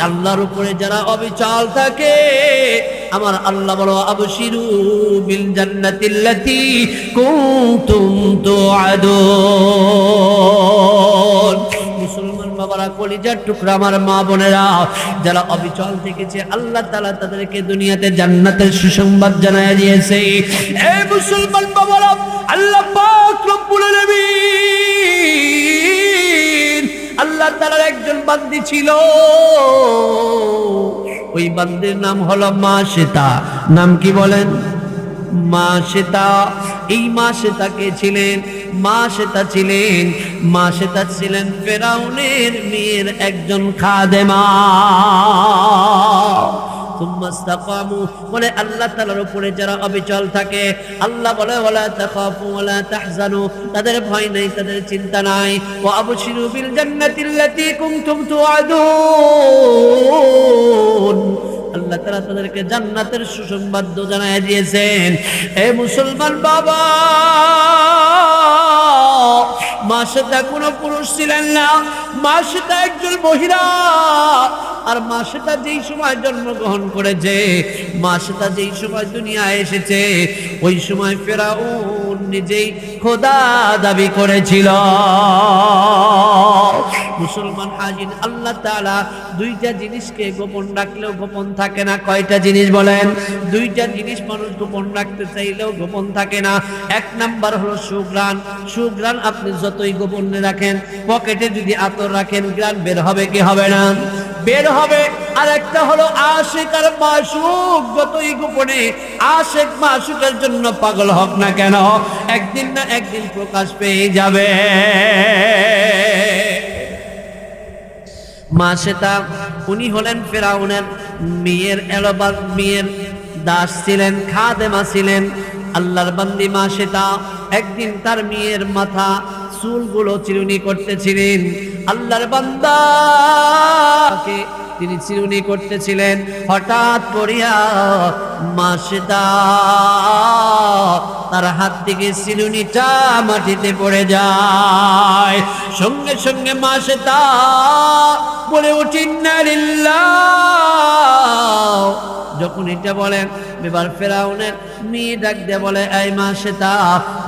আল্লাহর উপরে যারা অবিচল থাকে আমার আল্লাহ বলো আবশিরু বিল জান্নাতিল্লাতী কুনতুম তুআদুন। মুসলমান বাবারা, কলিজার টুকরা আমার মা বোনেরা, যারা অবিচল থেকেছে আল্লাহ তাআলা তাদেরকে দুনিয়াতে জান্নাতের সুসংবাদ জানায় দিয়েছে। এই মুসলমান বাবারা, আল্লাহ পাক রব্বুল আলামিন আল্লাহ তাআলার একজন বান্দী ছিল, ওই বান্দির নাম হলো মাশিতা। নাম কি বলেন? মাশিতা। এই মাশিতা কে ছিলেন? মাশিতা ছিলেন ফেরাউনের মেয়ের একজন খাদেমা। তুমাস্তাকামু বলে আল্লাহ তাআলার উপরে যারা অবিচল থাকে, আল্লাহ বলে ওয়ালা তাখাফু ওয়ালা তাহজানু, তাদের ভয় নাই, তাদের চিন্তা নাই। ওয়া আবশিরু বিল জান্নাতিল্লাতী কুনতুম তুআদুন, আল্লাহ তাআলা তাদেরকে জান্নাতের সুসংবাদ জানায় দিয়েছেন। হে মুসলমান বাবা, মাশিতা কোনো পুরুষ ছিলেন না, মাশিতা একজন মহিলা। আর মাশিতা যেই সময় জন্মগ্রহণ করেছে, মাশিতা যেই সময় দুনিয়ায় এসেছে, ওই সময় ফেরাউন নিজেই খোদা দাবি করেছিল। মুসলমান হাজির, আল্লাহ তাআলা দুইটা জিনিসকে গোপন রাখলেও গোপন থাকে না। কয়টা জিনিস বলেন? দুইটা জিনিস মানুষ গোপন রাখতে চাইলেও গোপন থাকে না। এক নাম্বার হলো সুঘ্রাণ। সুঘ্রাণ আপনি যতই গোপনে রাখেন, পকেটে যদি আতর রাখেন, ঘ্রাণ বের হবে কি হবে না? বের হবে। আর একটা হলো আশিক আর মাশুক, যতই গোপনে আশিক মাশুকের জন্য পাগল হোক না কেন, একদিন না একদিন প্রকাশ পেয়ে যাবে। মাশিতা উনি হলেন ফেরাউনের মেয়ের মেয়ের দাস ছিলেন, খাদেমা ছিলেন, আল্লাহর বান্দি মাশিতা। একদিন তার মেয়ের মাথা চুলগুলো চিরুনি করতেছিলেন, আল্লাহর বান্দাকে তিনি চিরুনি করতেছিলেন। হঠাৎ করিয়া মাশিতা তার হাত থেকে চিরুনিটা মাটিতে পড়ে যায়। সঙ্গে সঙ্গে মাশিতা বলে উঠে ইন্না লিল্লাহ। যখন এটা বলেন, এবার ফেরাউনের মেয়ে ডাক দিয়ে বলে, এই মাশিতা,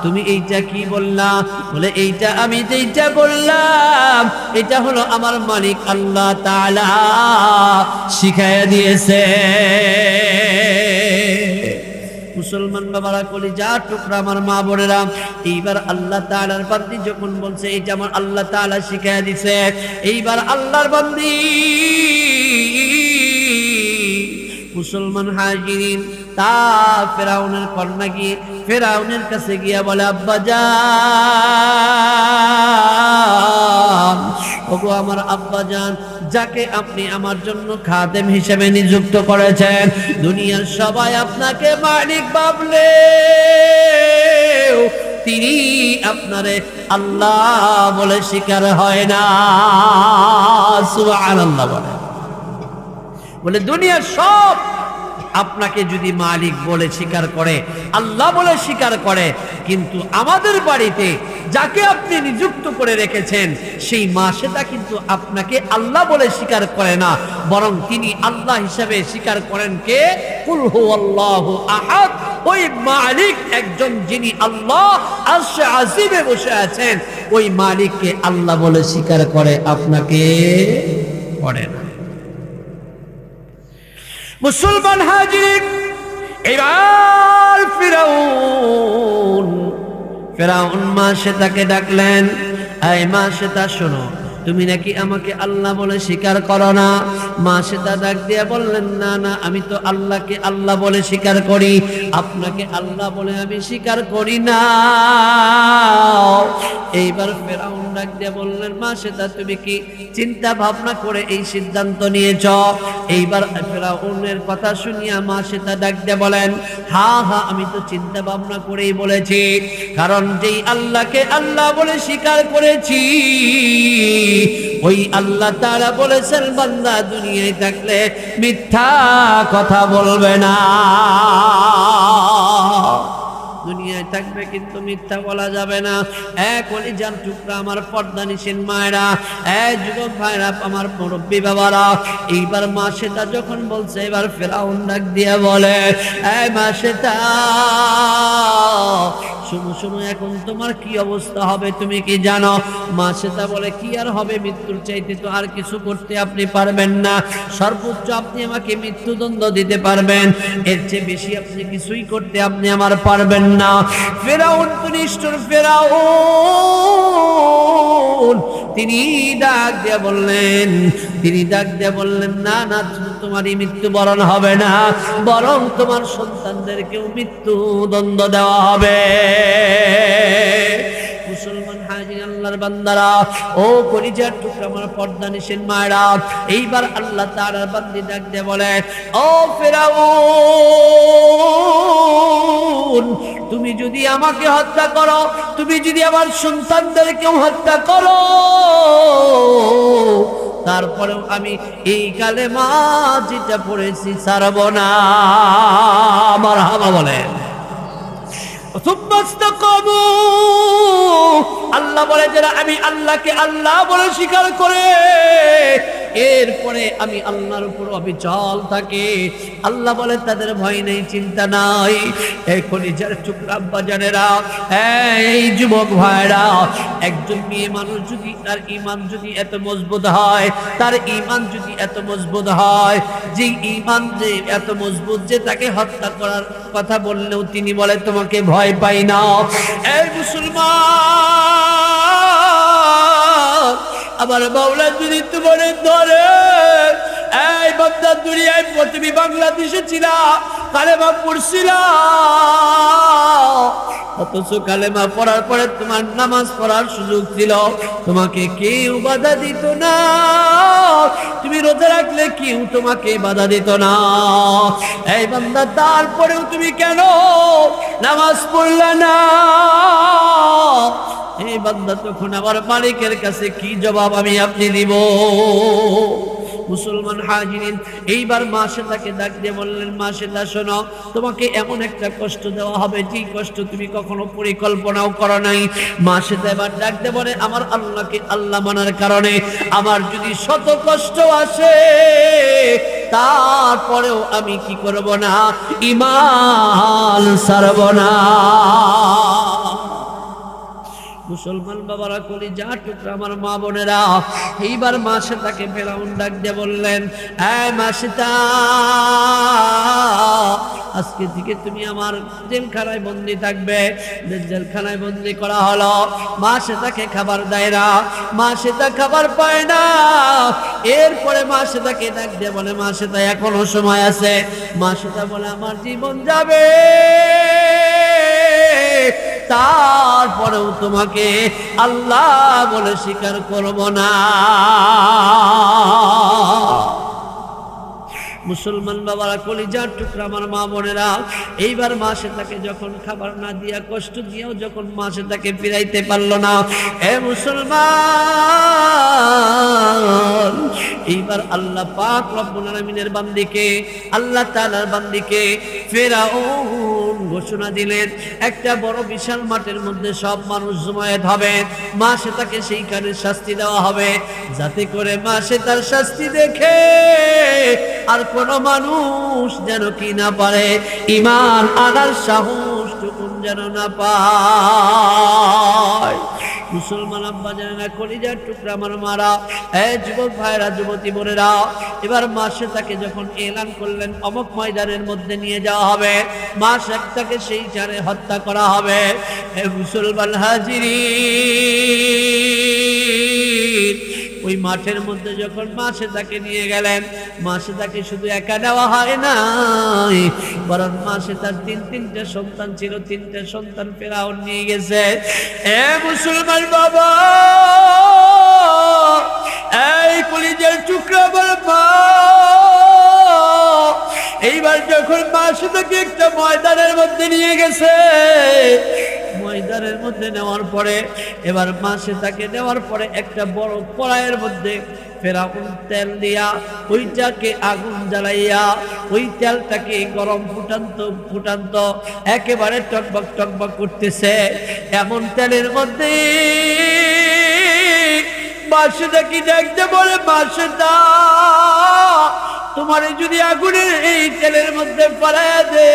তুমি এইটা কি বললা? বলে এইটা আমি যেইটা বললাম, এটা হলো আমার মালিক আল্লাহ তাআলা শিখাইয়া দিয়েছে। মুসলমান বাবারা, কলিজার টুকরা আমার মা বোনেরা, এইবার আল্লাহ তাআলার বান্দি যখন বলছে এইটা আমার আল্লাহ তাআলা শিখাইয়া দিছে, এইবার আল্লাহর বান্দি মুসলমান হাজিরিন তা ফেরাউনের কন্যা গিয়ে ফেরাউনের কাছে গিয়া বলে, আব্বাজান, ওগো আমার আব্বাজান, যাকে আপনি আমার জন্য খাদেম হিসেবে নিযুক্ত করেছেন, দুনিয়ার সবাই আপনাকে মালিক ভাবলে তিনি আপনারে আল্লাহ বলে স্বীকার হয় না। সুবহানাল্লাহ। বলে দুনিয়ার সব আপনাকে যদি মালিক বলে স্বীকার করে, আল্লাহ বলে স্বীকার করে, কিন্তু আমাদের বাড়িতে যাকে আপনি নিযুক্ত করে রেখেছেন সেই মাশিতা কিন্তু আপনাকে আল্লাহ বলে স্বীকার করে না, বরং তিনি আল্লাহ হিসেবে স্বীকার করেন কে? কুল হুয়াল্লাহু আহাদ। ওই মালিক একজন, যিনি আল্লাহ আরশে আজিমে বসে আছেন, ওই মালিককে আল্লাহ বলে স্বীকার করে, আপনাকে করে না। মুসলমান হাজির, এবার ফেরাউন মাশিতাকে ডাকলেন, এই মাশিতা শোনো, তুমি নাকি আমাকে আল্লাহ বলে স্বীকার করো না? মা সেটা ডাক দিয়ে বললেন, না না, আমি তো আল্লাহকে আল্লাহ বলে স্বীকার করি, আপনাকে আল্লাহ বলে আমি স্বীকার করি না। এইবার ফেরাউন ডাক দিয়ে বললেন, মা সেটা তুমি কি চিন্তা ভাবনা করে এই সিদ্ধান্ত নিয়েছ? এইবার ফেরাউনের কথা শুনিয়া মা সেটা ডাক দিয়ে বলেন, হ্যাঁ হ্যাঁ, আমি তো চিন্তা ভাবনা করেই বলেছি, কারণ যেই আল্লাহকে আল্লাহ বলে স্বীকার করেছি ওই আল্লাহ তাআলা বলেছেন বান্দা দুনিয়ায় থাকলে মিথ্যা কথা বলবে না। দুনিয়ায় থাকবে কিন্তু মিথ্যা বলা যাবে না। কলিজার টুকরা আমার পর্দানিসীন মায়েরা, যুবক ভাইরা, আমার মুরব্বী বাবারা, এইবার মা সেটা যখন বলছে, এবার ফেরাউন ডাক দিয়ে বলে, মা সেটা শুনো শুনো, এখন তোমার কি অবস্থা হবে তুমি কি জানো? মা সেটা বলে, কি আর হবে, মৃত্যুর চাইতে তো আর কিছু করতে আপনি পারবেন না, সর্বোচ্চ আপনি আমাকে মৃত্যুদণ্ড দিতে পারবেন, এর চেয়ে বেশি আপনি কিছুই করতে আপনি আমার পারবেন না। ফেরাউন তো নিষ্ঠুর ফেরাউন, তিনি ডাক দিয়ে বললেন, না না, তোমারই মৃত্যুবরণ হবে না, বরং তোমার সন্তানদেরকেও মৃত্যুদণ্ড দেওয়া হবে। মুসলমান হাজির আল্লাহর বান্দারা, ও কলিজার টুকরা আমার পর্দানিসীন মায়েরা, এইবার আল্লাহ তাআলার বান্দি ডাক দিয়ে বলে, ও ফেরাউন, তুমি যদি আমাকে হত্যা করো, তুমি যদি আমার সন্তানদেরকেও হত্যা করো, তারপরেও আমি এই কালেমা যেটা পড়েছি ছাড়ব না। মারহাবা বলেন। আল্লাহ বলে, যারা আমি আল্লাহকে আল্লাহ বলে স্বীকার করে এরপরে আমি আল্লাহর উপর অবিচল থাকে, আল্লাহ বলে তাদের ভয় নেই, চিন্তা নাই। এই কলিজার টুকরা বাজানেরা, এই যুবক ভাইরা, একজন মেয়ে মানুষ যদি তার ঈমান যদি এত মজবুত হয়, তার ঈমান যদি এত মজবুত হয়, যে ঈমান যে এত মজবুত যে তাকে হত্যা করার কথা বললেও তিনি বলে তোমাকে ভয় পাই না। এই মুসলমান, আমার মাওলা যদি তোমার ধরে, এই বান্দা দুনিয়ায় তুমি বাংলাদেশে ছিলা, কালেমা পড়ছিলা, অথচ কালেমা পড়ার পরে তোমার নামাজ পড়ার সুযোগ ছিল, তোমাকে কেউ বাধা দিত না, তুমি রোজা রাখলে কেউ তোমাকে বাধা দিত না। এই বান্দা, তারপরেও তুমি কেন নামাজ পড়লা না? এই বান্দা, তখন আমার মালিকের কাছে কি জবাব আমি আপনি দিব? মুসলমান হাজিরিন, এইবার মা সেটাকে ডাক দিয়ে বললেন, মা সেটা শোনো, তোমাকে এমন একটা কষ্ট দেওয়া হবে যে কষ্ট তুমি কখনো পরিকল্পনাও করো নাই। মা সেটা এবার ডাক দিয়ে বলে, আমার আল্লাহকে আল্লাহ মানার কারণে আমার যদি শত কষ্ট আসে, তারপরেও আমি কি করব না, ঈমান ছাড়ব না। মুসলমান বাবারা, কলিজা টুকরা আমার মা বোনেরা, এইবার মা সেটাকে ফেরাউন ডাক দিয়ে বললেন, মা সেটা, আজকে থেকে তুমি আমার জেলখানায় বন্দি থাকবে। জেলখানায় বন্দি করা হলো, মা সেটাকে খাবার দেয় না, মা সেটা খাবার পায় না। এরপরে মা সেটাকে ডাক দিয়ে বলে, মা সেটা এখনো সময় আছে। মা সেটা বলে, আমার জীবন যাবে, তারপরেও তোমাকে আল্লাহ বলে স্বীকার করব না। মুসলমান বাবারা, কলিজার টুকরা আমার মা বোনেরা, এইবার মা সেটাকে যখন খাবার না দিয়া, কষ্ট দিয়েও যখন মা সেটাকে ফিরাইতে পারলো না, মুসলমান, এইবার আল্লাহ পাক রব্বুল আলামিনের বান্দিকে, আল্লাহ তাআলার বান্দিকে ফেরাউন ঘোষণা দিলেন, একটা বড় বিশাল মাঠের মধ্যে সব মানুষ জমায়েত হবে, মা সেটাকে সেইখানে শাস্তি দেওয়া হবে, যাতে করে মা সে তার শাস্তি দেখে আর কোন মানুষ যেন কি না পারে, ঈমান আনার সাহস টুকুন যেন না পায়। মুসলমান আব্বা জানেনা, কলিজার টুকরা আমার মারা, যুবক ভাইরা, যুবতী বোনেরা, এবার মা সেটাকে যখন এলান করলেন অমুক ময়দানের মধ্যে নিয়ে যাওয়া হবে, মা সেটাকে সেই চারে হত্যা করা হবে। মুসলমান হাজিরিন, ওই মাঠের মধ্যে যখন মাসে তাকে নিয়ে গেলেন, মাসে তাকে শুধু একা নেওয়া হয় না, বরং মাসে তার তিনটা সন্তান ছিল, তিনটা সন্তান ফেরাউন নিয়ে গেছে। এ মুসলমান বাবা, এই কলিজার টুকরা আমার মা, এইবার যখন মাসে তাকে একটা ময়দানের মধ্যে নিয়ে গেছে, ময়দানের মধ্যে নেওয়ার পরে এবার মাসে তাকে নেওয়ার পরে একটা বড় কড়াইয়ের মধ্যে ফেরাউন তেল দিয়া ওইটাকে আগুন জ্বালাইয়া ওই তেলটাকে গরম ফুটান্ত একেবারে টকবক টকবক করতেছে। এমন তেলের মধ্যে মাসেটা কি দেখতে বলে, মাসেটা তোমারে যদি আগুনের এই তেলের মধ্যে ফেলাইয়া দে,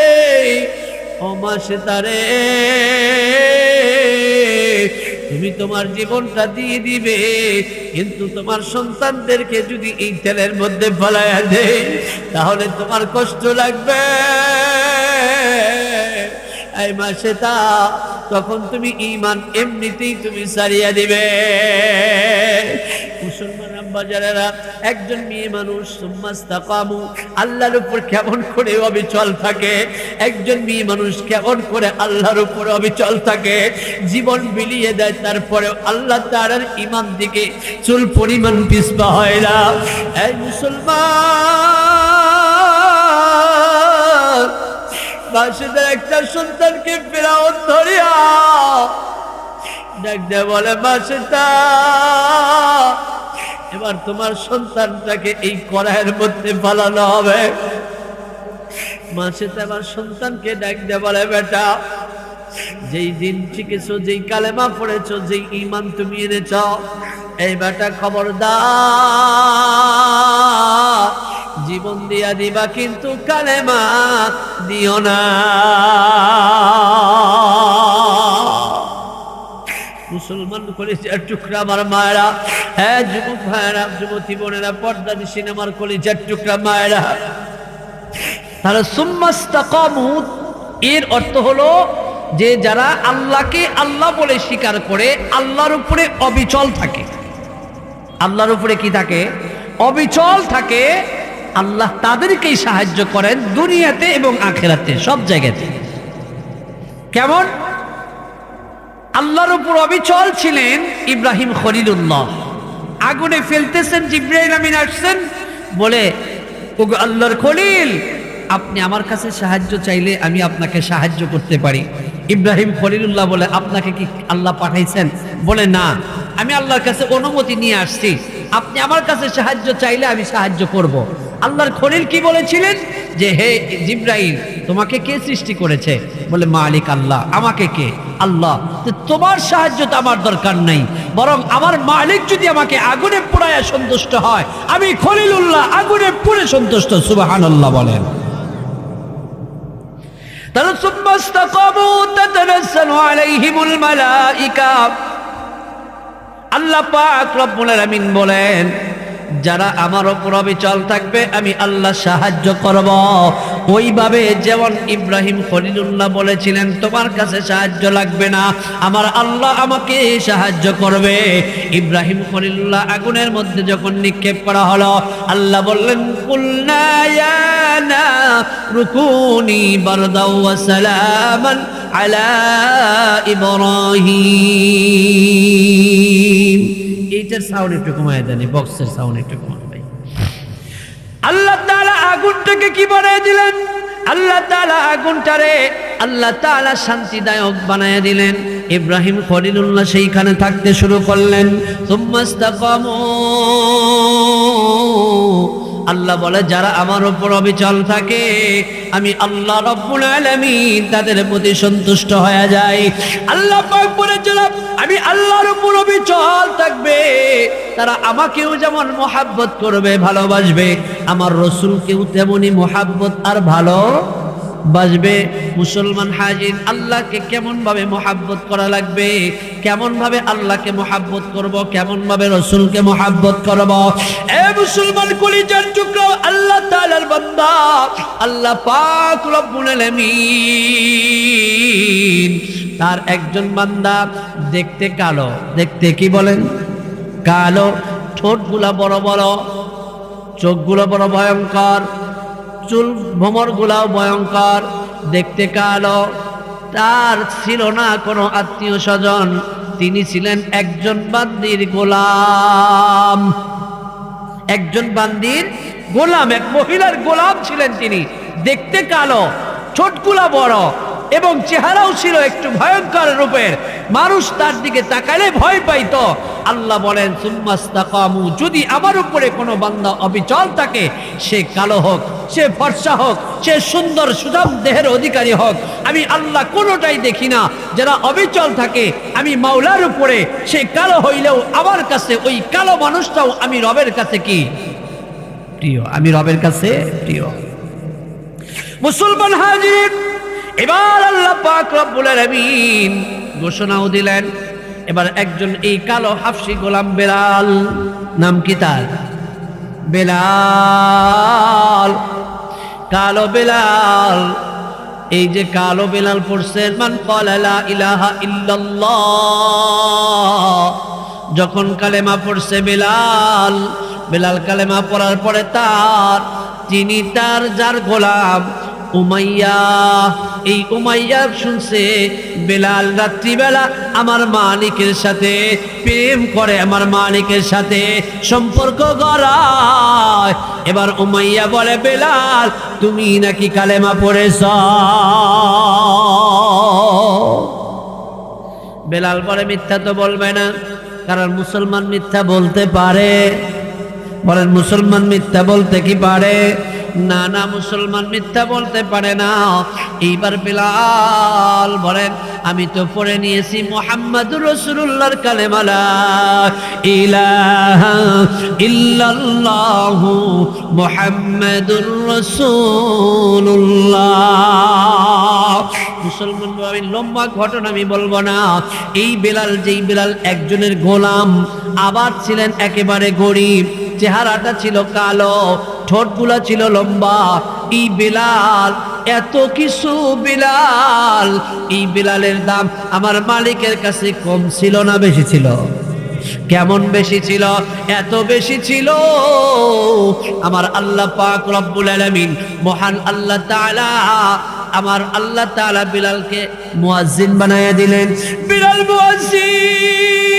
ও মাসেতারে তুমি তোমার জীবনটা দিয়ে দিবে, কিন্তু তোমার সন্তানদেরকে যদি এই তেলের মধ্যে ফেলাইয়া দে তাহলে তোমার কষ্ট লাগবে। এই মাসেতা তখন তুমি ঈমান এমনিতেই তুমি ছাড়িয়ে দিবে। মুসলমান আব্বাজানেরা, একজন মেয়ে মানুষ সুম্মাস্তাকামু আল্লাহর উপর কেমন করে অবিচল থাকে, একজন মেয়ে মানুষ কেমন করে আল্লাহর উপর অবিচল থাকে, জীবন বিলিয়ে দেয়, তারপরেও আল্লাহ তাআলার ঈমান দিকে চুল পরিমাণ পিছপা হয় না। এই মুসলমান, বাসিদার একটা সন্তানকে ফেরাউন ধরিয়া ডাক দেয়া বলে, বাসিদা এবার তোমার সন্তানটাকে এই কড়াইয়ের মধ্যে ফালানো হবে। মাসিদা আমার সন্তানকে ডাক দেয়া বলে, বেটা যেই দিন শিখেছো, যেই কালেমা পড়েছো, যেই ঈমান তুমি এনেছ, এই বেটা খবরদার জীবন দিয়া দিবা, কিন্তু কালেমা দিও না। মুসলমান কলিজার টুকরা আমার মায়েরা, হ্যাঁ যুবক ভাইয়েরা, যুবতী বোনেরা, পর্দা নিশিন আমার কলিজার টুকরা মায়েরা, তাহলে সুম্মাস্তাকামু এর অর্থ হলো যে যারা আল্লাহকে আল্লাহ বলে স্বীকার করে আল্লাহর উপরে অবিচল থাকে। আল্লাহর উপরে কি থাকে? অবিচল থাকে। আল্লাহ তাদেরকেই সাহায্য করেন দুনিয়াতে এবং আখিরাতে, সব জায়গাতে। কেমন? আল্লাহর উপর অবিচল ছিলেন ইব্রাহিম খলিলুল্লাহ। আগুনে ফেলতেছেন, জিবরাইল আমিন আসছেন, বলে ওগো আল্লাহর খলিল, আপনি আমার কাছে সাহায্য চাইলে আমি আপনাকে সাহায্য করতে পারি। ইব্রাহিম খলিলুল্লাহ বলে, আপনাকে কি আল্লাহ পাঠাইছেন? বলে, না, আমি আল্লাহর কাছে অনুমতি নিয়ে আসছি, আপনি আমার কাছে সাহায্য চাইলে আমি সাহায্য করব। আল্লাহর খলিল কি বলেছিলেন? যে হে জিবরাইল, তোমাকে কে সৃষ্টি করেছে? বলে, মালিক আল্লাহ। আমাকে কে? আল্লাহ। তো তোমার সাহায্য তো আমার দরকার নাই, বরং আমার মালিক যদি আমাকে আগুনে পোড়ায় সন্তুষ্ট হয়, আমি খলিলুল্লাহ আগুনে পুড়ে সন্তুষ্ট। সুবহানাল্লাহ বলেন। তাহলে সুম্মাস্তাকামু তাতানাজ্জালু আলাইহিমুল মালাইকা, আল্লাহ পাক রব্বুল আলামিন বলেন, যারা আমার উপর অবিচল থাকবে আমি আল্লাহ সাহায্য করব। ওইভাবে যেমন ইব্রাহিম খলিলুল্লাহ বলেছিলেন, তোমার কাছে সাহায্য লাগবে না, আমার আল্লাহ আমাকে সাহায্য করবে। ইব্রাহিম খলিলুল্লাহ আগুনের মধ্যে যখন নিক্ষেপ করা হলো, আল্লাহ বললেন, কুলনা ইয়া নারু কুনি বারদাও ওয়া সালামান আলা ইব্রাহিম। এইটার সাউন্ড একটু কমায় দেন, বক্সের সাউন্ড একটু কমান ভাই। আল্লাহ তাআলা আগুনটাকে কি বানায় দিলেন? আল্লাহ তাআলা আগুনটারে আল্লাহ তাআলা শান্তিদায়ক বানায় দিলেন। ইব্রাহিম খলিলুল্লাহ সেইখানে থাকতে শুরু করলেন। সুম্মাস্তাকামু, আল্লাহ বলে, যারা আমার উপর অবিচল থাকে আমি আল্লাহ রব্বুল আলামিন তাদের প্রতি সন্তুষ্ট হয়ে যায়। আল্লাহ পাক বলেছিলেন, আমি আল্লাহর উপর অবিচল থাকবে, তারা আমাকেও যেমন মোহাব্বত করবে, ভালোবাসবে, আমার রসুলকেও তেমনি মোহাব্বত আর ভালোবাসবে। মুসলমান হাজির, আল্লাহকে কেমন ভাবে মোহাব্বত করা লাগবে, কেমন ভাবে আল্লাহকে মোহাব্বত করব, কেমন ভাবে রসুলকে মোহাব্বত করব। এ মুসলমান কলিজার টুকরা, আল্লাহ তাআলার বান্দা, আল্লাহ পাক রব্বুল আলামিন তার একজন বান্দা দেখতে কালো, দেখতে কি বলেন? কালো, ঠোঁটগুলা বড় বড়, চোখগুলো বড় ভয়ঙ্কর, চুল ভ্রমরগুলাও ভয়ঙ্কর, দেখতে কালো। তার ছিল না কোনো আত্মীয় স্বজন, তিনি ছিলেন একজন বান্দির গোলাম, একজন বান্দির গোলাম, এক মহিলার গোলাম ছিলেন তিনি। দেখতে কালো, ঠোঁটগুলা বড় এবং চেহারাও ছিল একটু ভয়ঙ্কর রূপের, মানুষ তার দিকে তাকালে ভয় পাইত। আল্লাহ বলেন সুম্মাস্তাকামু, যদি আমার উপরে কোনো বান্দা অবিচল থাকে, সে কালো হোক, সে ফর্সা হোক, সে সুন্দর সুঠাম দেহের অধিকারী হোক, আমি আল্লাহ কোনোটাই দেখি না। যারা অবিচল থাকে আমি মাওলার উপরে, সে কালো হইলেও আমার কাছে ওই কালো মানুষটাও আমি রবের কাছে কি প্রিয়, আমি রবের কাছে প্রিয়। মুসলমান হাজির, এবার আল্লাহ পাক রব্বুল আলামিন ঘোষণাও দিলেন, এবার একজন এই কালো হাফসি গোলাম বেলাল, নাম কি তার? বেলাল, কালো বেলাল। এই যে কালো বেলাল পড়ছেন, মান ক্বালা লা ইলাহা ইল্লাল্লাহ, যখন কালেমা পড়ছে বেলাল, বেলাল কালেমা পড়ার পরে তিনি তার যার গোলাম উমাইয়া, এই উমাইয়া শুনছে বেলাল রাত্রিবেলা আমার মালিকের সাথে প্রেম করে, আমার মালিকের সাথে সম্পর্ক গড়ায়। এবার উমাইয়া বলে, বেলাল তুমি নাকি কালেমা পড়েছ? বেলাল বলে, মিথ্যা তো বলবে না, কারণ মুসলমান মিথ্যা বলতে পারে। বলেন, মুসলমান মিথ্যা বলতে কি পারে? না না, মুসলমান মিথ্যা বলতে পারে না। এইবার বেলাল বলেন, আমি তো পড়ে নিয়েছি মুহাম্মাদুর রাসূলুল্লাহর কালেমা, লা ইলাহা ইল্লাল্লাহু মুহাম্মাদুর রাসূলুল্লাহ। মুসলমান, আমি লম্বা ঘটনা আমি বলবো না। এই বেলাল, যেই বেলাল একজনের গোলাম, আবার ছিলেন একেবারে গরিব, চেহারাটা ছিল কালো, ঠোঁটগুলা ছিল লম্বা। এই বেলাল এত কিছু, বেলাল, এই বেলালের দাম আমার মালিকের কাছে কম ছিল না বেশি ছিল? কেমন বেশি ছিল? এত বেশি ছিল, আমার আল্লাহ পাক রব্বুল আলামিন, মহান আল্লাহ তাআলা, আমার আল্লাহ তাআলা বেলালকে মুয়াজ্জিন বানায়া দিলেন। বেলাল মুয়াজ্জিন,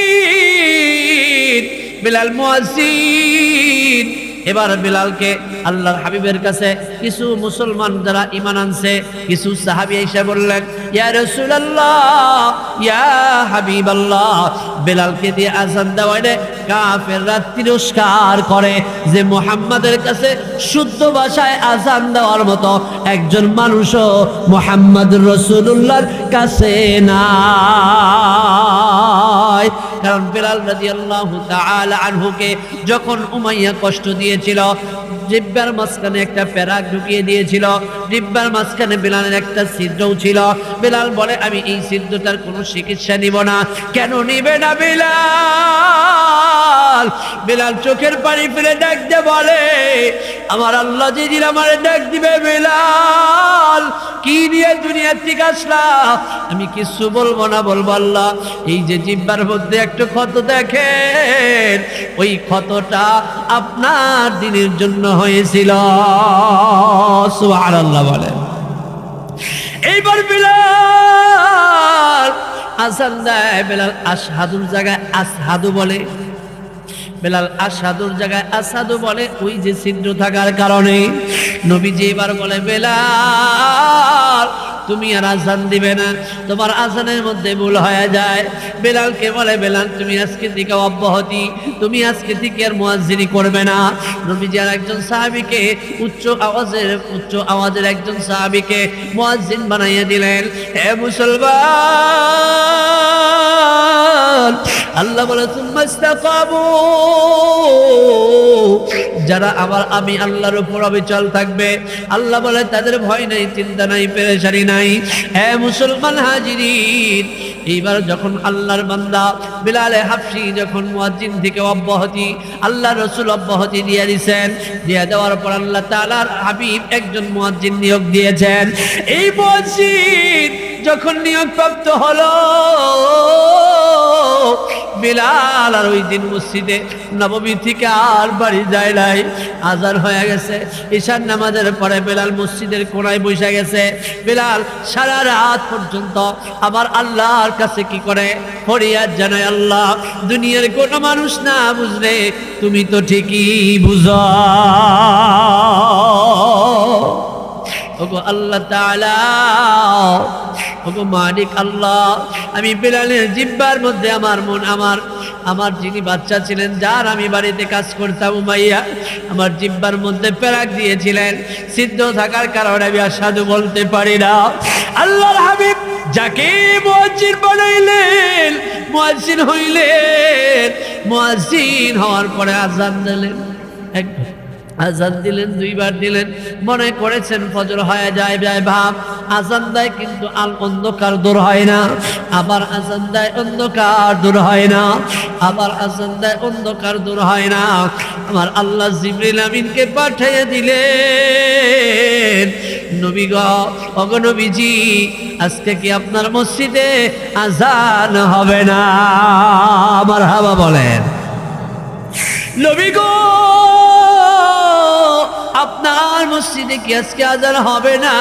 বেলাল মুয়াজ্জিন। এবার বেলালকে আল্লাহর হাবিবের কাছে কিছু মুসলমান যারা ঈমান আনছে, কিছু সাহাবী এসে বললেন, ইয়া রাসূলুল্লাহ, ইয়া হাবিবাল্লাহ, বেলালকে দিয়ে আযান দেওয়ালে কাফেররা তিরস্কার করে যে মুহাম্মাদের কাছে শুদ্ধ ভাষায় আযান দেওয়ার মতো একজন মানুষও মুহাম্মদুর রাসূলুল্লাহর কাছে নাই। কারণ বেলাল রাদিয়াল্লাহু তাআলা আনহুকে যখন উমাইয়া কষ্ট দিয়েছিল, জিহ্বার মাঝখানে একটা প্যারাক ঢুকিয়ে দিয়েছিল, জিহ্বার মাঝখানে বেলালের একটা ছিদ্রও ছিল। বেলাল বলে, আমি এই ছিদ্রটার কোনো চিকিৎসা নিব না। কেন নিবে না বেলাল? বেলাল চোখের পানি ফেলে ডাক দিয়ে বলে, আমার আল্লাহ যেদিন আমারে ডাক দিবে, বেলাল কি নিয়ে দুনিয়া থেকে আসলা? আমি কিছু বলবো না, বলবো আল্লাহ এই যে জিহ্বার মধ্যে একটু ক্ষত দেখেন, ওই ক্ষতটা আপনার দিনের জন্য হয়েছিল। সুবহানাল্লাহ বলেন। এইবার বেলাল আযান দেয়, বেলাল আশহাদুর জায়গায় আসহাদু বলে, বেলাল আশহাদুর জায়গায় আসাদু বলে, ওই যে ছিদ্র থাকার কারণে। নবীজি এবার বলে, বেলাল তুমি আর আযান দিবে না, তোমার আযানের মধ্যে ভুল হয়ে যায়। বেলালকে বলে, বেলাল তুমি আজকে থেকে অব্যাহতি, তুমি আজকে থেকে আর মুয়াজ্জিনি করবে না। নবীজি আর একজন সাহাবীকে উচ্চ আওয়াজের একজন সাহাবীকে মুয়াজ্জিন বানাইয়া দিলেন। হে মুসলমান, আল্লাহ বলে, সুম্মাস্তাকামু, যারা আমি আল্লাহর উপর অবিচল থাকবে, আল্লাহ বলে তাদের ভয় নাই, চিন্তা নাই, পেরেশানি নাই। হে মুসলমান হাজিরিন, এইবার যখন আল্লাহর বান্দা বেলালে হাফসি যখন মুয়াজ্জিন থেকে অব্যাহতি, আল্লাহ রাসূল অব্যাহতি দিয়ে দিয়েছেন, দিয়ে দেওয়ার পর আল্লাহ তাআলার হাবিব একজন মুয়াজ্জিন নিয়োগ দিয়েছেন। এই মুয়াজ্জিন যখন নিয়োগপ্রাপ্ত হলো, বিলাল আর ওই দিন মসজিদে নববী থেকে আর বাড়ি যায় নাই। আজান হয়ে গেছে, ঈশার নামাজের পরে বিলাল মসজিদের কোণায় বসে গেছে। বিলাল সারা রাত পর্যন্ত আবার আল্লাহর কাছে কি করে ফরিয়াদ জানায়, আল্লাহ দুনিয়ার কোনো মানুষ না বুঝলে তুমি তো ঠিকই বুঝো। ওগো আল্লাহ তাআলা, ওগো মালিক আল্লাহ, আমি বিলালের জিহ্বার মধ্যে আমার যিনি বাচ্চা ছিলেন, যার আমি বাড়িতে কাজ করতাম, উমাইয়া, আমার জিহ্বার মধ্যে পেরাক দিয়েছিলেন। সিদ্ধ থাকার কারণে আমি আসাদু বলতে পারি না। আল্লাহর হাবিব যাকে মুয়াজ্জিন বানাইলেন, মুয়াজ্জিন হইলেন, মুয়াজ্জিন হওয়ার পরে আযান দিলেন, আজান দিলেন, দুইবার দিলেন, মনে করেছেন ফজর হয়ে যায় ভাব। আজান দেয় কিন্তু অন্ধকার দূর হয় না, আবার আজান দেয় অন্ধকার দূর হয় না, আবার আজান দেয় অন্ধকার দূর হয় না। আমার আল্লাহ জিবরিল আমিনকে পাঠিয়ে দিলেন, নবী গো, ওগো নবীজি, আজকে কি আপনার মসজিদে আজান হবে না? মারহাবা বলেন। নবী গো, আপনার মসজিদে কি আজকে আজান হবে না?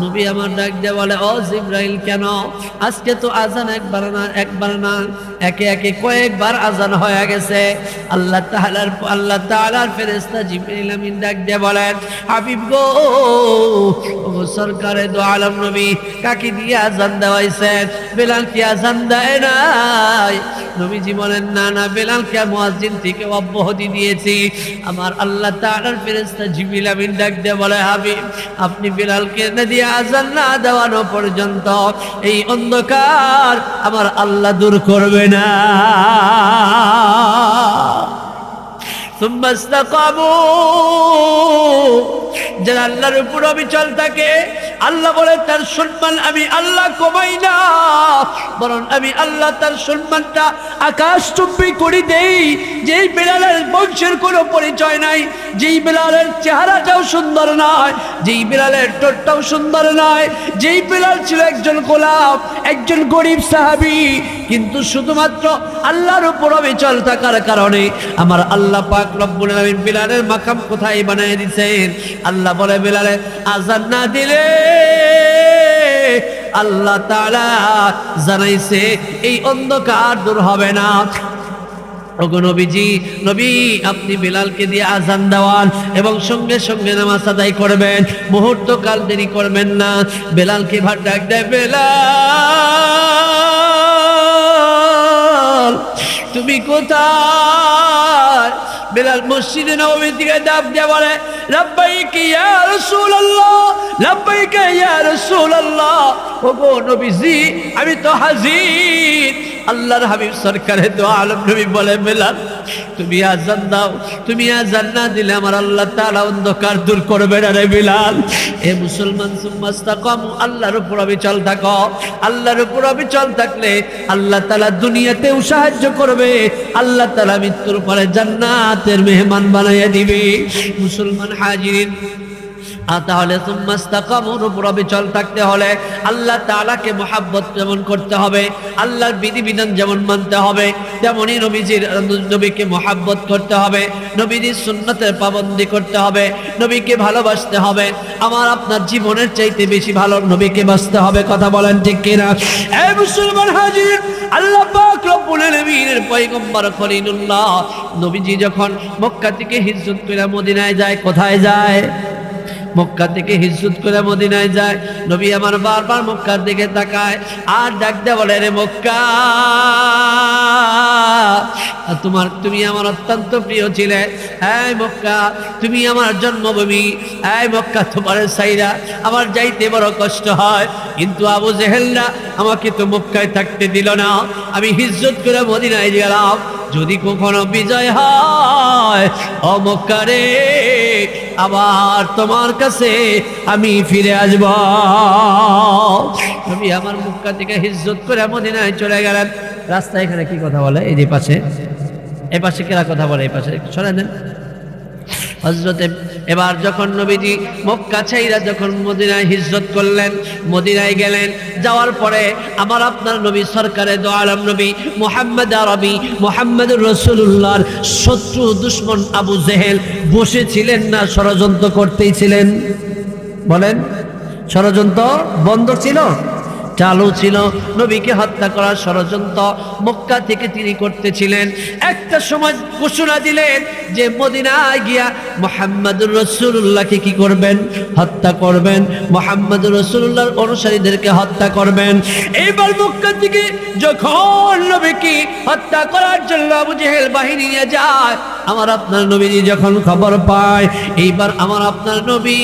নবী আমার ডাক দিয়ে বলে, ও জিবরাইল, কেন? আজকে তো আজান একবার না একে একে কয়েকবার আজান হয়ে গেছে। আল্লাহ তাআলার ফেরেশতা জিবরাইল আমিন ডাক দিয়ে বলেন, হাবিব গো, ও সরকারে দো আলম নবী, কাকে দিয়ে আজান দেওয়াইছেন? বেলাল কি আজান দেয় নাই? নবীজি বলেন, না না, বেলালকে মুয়াজ্জিন থেকে অব্যাহতি দিয়েছি। আমার আল্লাহ তাআলার ফেরেশতা জিবরিল আমিন ডাক দিয়ে বলে, হাবিব, আপনি বেলালকে না দিয়ে আজান না দেওয়ানো পর্যন্ত এই অন্ধকার আমার আল্লাহ দূর করবে না। সুম্মা ইসতাকামু, যারা আল্লাহর উপর অবিচল থাকে, আল্লাহ বলে তার সম্মান আমি আল্লাহ কমাই না, বরং আমি আল্লাহ তার সম্মানটা আকাশচুম্বী করে দেই। যেই বিলালের বংশের কোনো পরিচয় নাই, যেই বিলালের চেহারাটাও সুন্দর নয়, যেই বিলালের ঠোঁটটাও সুন্দর নয়, যেই বিলাল ছিল একজন গোলাম, একজন গরিব সাহাবী, কিন্তু শুধুমাত্র আল্লাহর উপর অবিচল থাকার কারণে আমার আল্লাহ পাক রব্বুল আলামিন বিলালের মাকাম কোথায় বানিয়ে দিয়েছেন। আল্লাহ বলে, বিলালের আজান না দিলে আল্লাহ তাআলা জানাইছে এই অন্ধকার দূর হবে না। ওগো নবীজি, নবী আপনি বিলালকে দিয়ে আজান দেওয়ান এবং সঙ্গে সঙ্গে নামাজ আদায় করবেন, মুহূর্ত কাল দেরি করবেন না। বেলালকে ভাত ডাক দেয়, বেলাল তুমি কোথায়? বেলাল মসজিদে নববী থেকে ডাক দিয়ে বলে, লাব্বাইক ইয়া রাসূলুল্লাহ, লাব্বাইক ইয়া রাসূলুল্লাহ। ওগো নবীজি, আমি তো হাজির। আল্লাহর হাবিব সরকারে দো আলম নবী বলে, বেলাল তুমি আজান দাও, তুমি আজান না দিলে আমার আল্লাহ তাআলা অন্ধকার দূর করবে না রে বেলাল। এ মুসলমান, সুম্মা ইসতাকামু, আল্লাহর উপর অবিচল থাকো। আল্লাহর উপর অবিচল থাকলে আল্লাহ তাআলা দুনিয়াতেও সাহায্য করবে, আল্লাহ তাআলা মৃত্যুর পরে জান্নাতের মেহমান বানাইয়া দিবে। মুসলমান হাজিরিন, তাহলে সুম্মা ইসতাকামুর উপর অবিচল থাকতে হলে আল্লাহ তাআলাকে মুহাব্বত যেমন করতে হবে, আল্লাহর বিধিবিধান যেমন মানতে হবে, তেমনি নবীকে মুহাব্বত করতে হবে, নবীজির সুন্নতের পাবন্দি করতে হবে, নবীকে ভালোবাসতে হবে। আমার আপনার জীবনের চাইতে বেশি ভালো নবীকে বাসতে হবে। কথা বলেন ঠিক কিনা? এই মুসলমান হাজির, আল্লাহ পাক রব্বুল আলামিনের পয়গম্বর খলিলুল্লাহ নবীজি যখন মক্কা থেকে হিজরত করে মদিনায় যায়, কোথায় যায়? মক্কা থেকে হিজরত করে মদিনায় যায়। নবী আমার বারবার মক্কার দিকে তাকায় আর ডাক দেয়া বলে, রে মক্কা, তুমি আমার অত্যন্ত প্রিয় ছিলে। এই মক্কা, তুমি আমার জন্মভূমি। এই মক্কা, তোমার সাইরা আমার যাইতে বড় কষ্ট হয়, কিন্তু আবু জেহেলরা আমাকে তো মক্কায় থাকতে দিল না। আমি হিজরত করে মদিনায় গেলাম, যদি কখনো বিজয় হয় ও মক্কা রে, আবার তোমার কাছে আমি ফিরে আসব। নবী আমার মক্কা থেকে হিজরত করে মদিনায় চলে গেলেন। রাস্তা এখানে কি কথা বলে? এই যে পাশে, এই পাশে কেরা কথা বলে, এই পাশে সরে দেন। হযরতে এবার যখন নবীজি মক্কা ছাইরা যখন মদিনায় হিজরত করলেন, মদিনায় গেলেন, যাওয়ার পরে আমার আপনার নবী সরকারে দো আলম নবী মুহাম্মদ আরবি মুহাম্মদুর রাসূলুল্লাহর শত্রু দুশমন আবু জেহেল বসেছিলেন না ষড়যন্ত্র করতেই ছিলেন? বলেন, ষড়যন্ত্র বন্ধ ছিল? চালু ছিল। নবীকে হত্যা করার ষড়যন্ত্র মক্কা থেকে তিনি করতেছিলেন। একটা সময় ঘোষণা দিলেন যে মদিনায় গিয়া মুহাম্মদুর রাসূলুল্লাহকে কি করবেন? হত্যা করবেন। মুহাম্মদুর রাসূলুল্লাহর অনুসারীদেরকে হত্যা করবেন। এইবার মক্কা থেকে যখন নবীকে হত্যা করার জন্য আবু জেহেল বাহিনী নিয়ে যায়, আমার আপনার নবীজি যখন খবর পায়, এইবার আমার আপনার নবী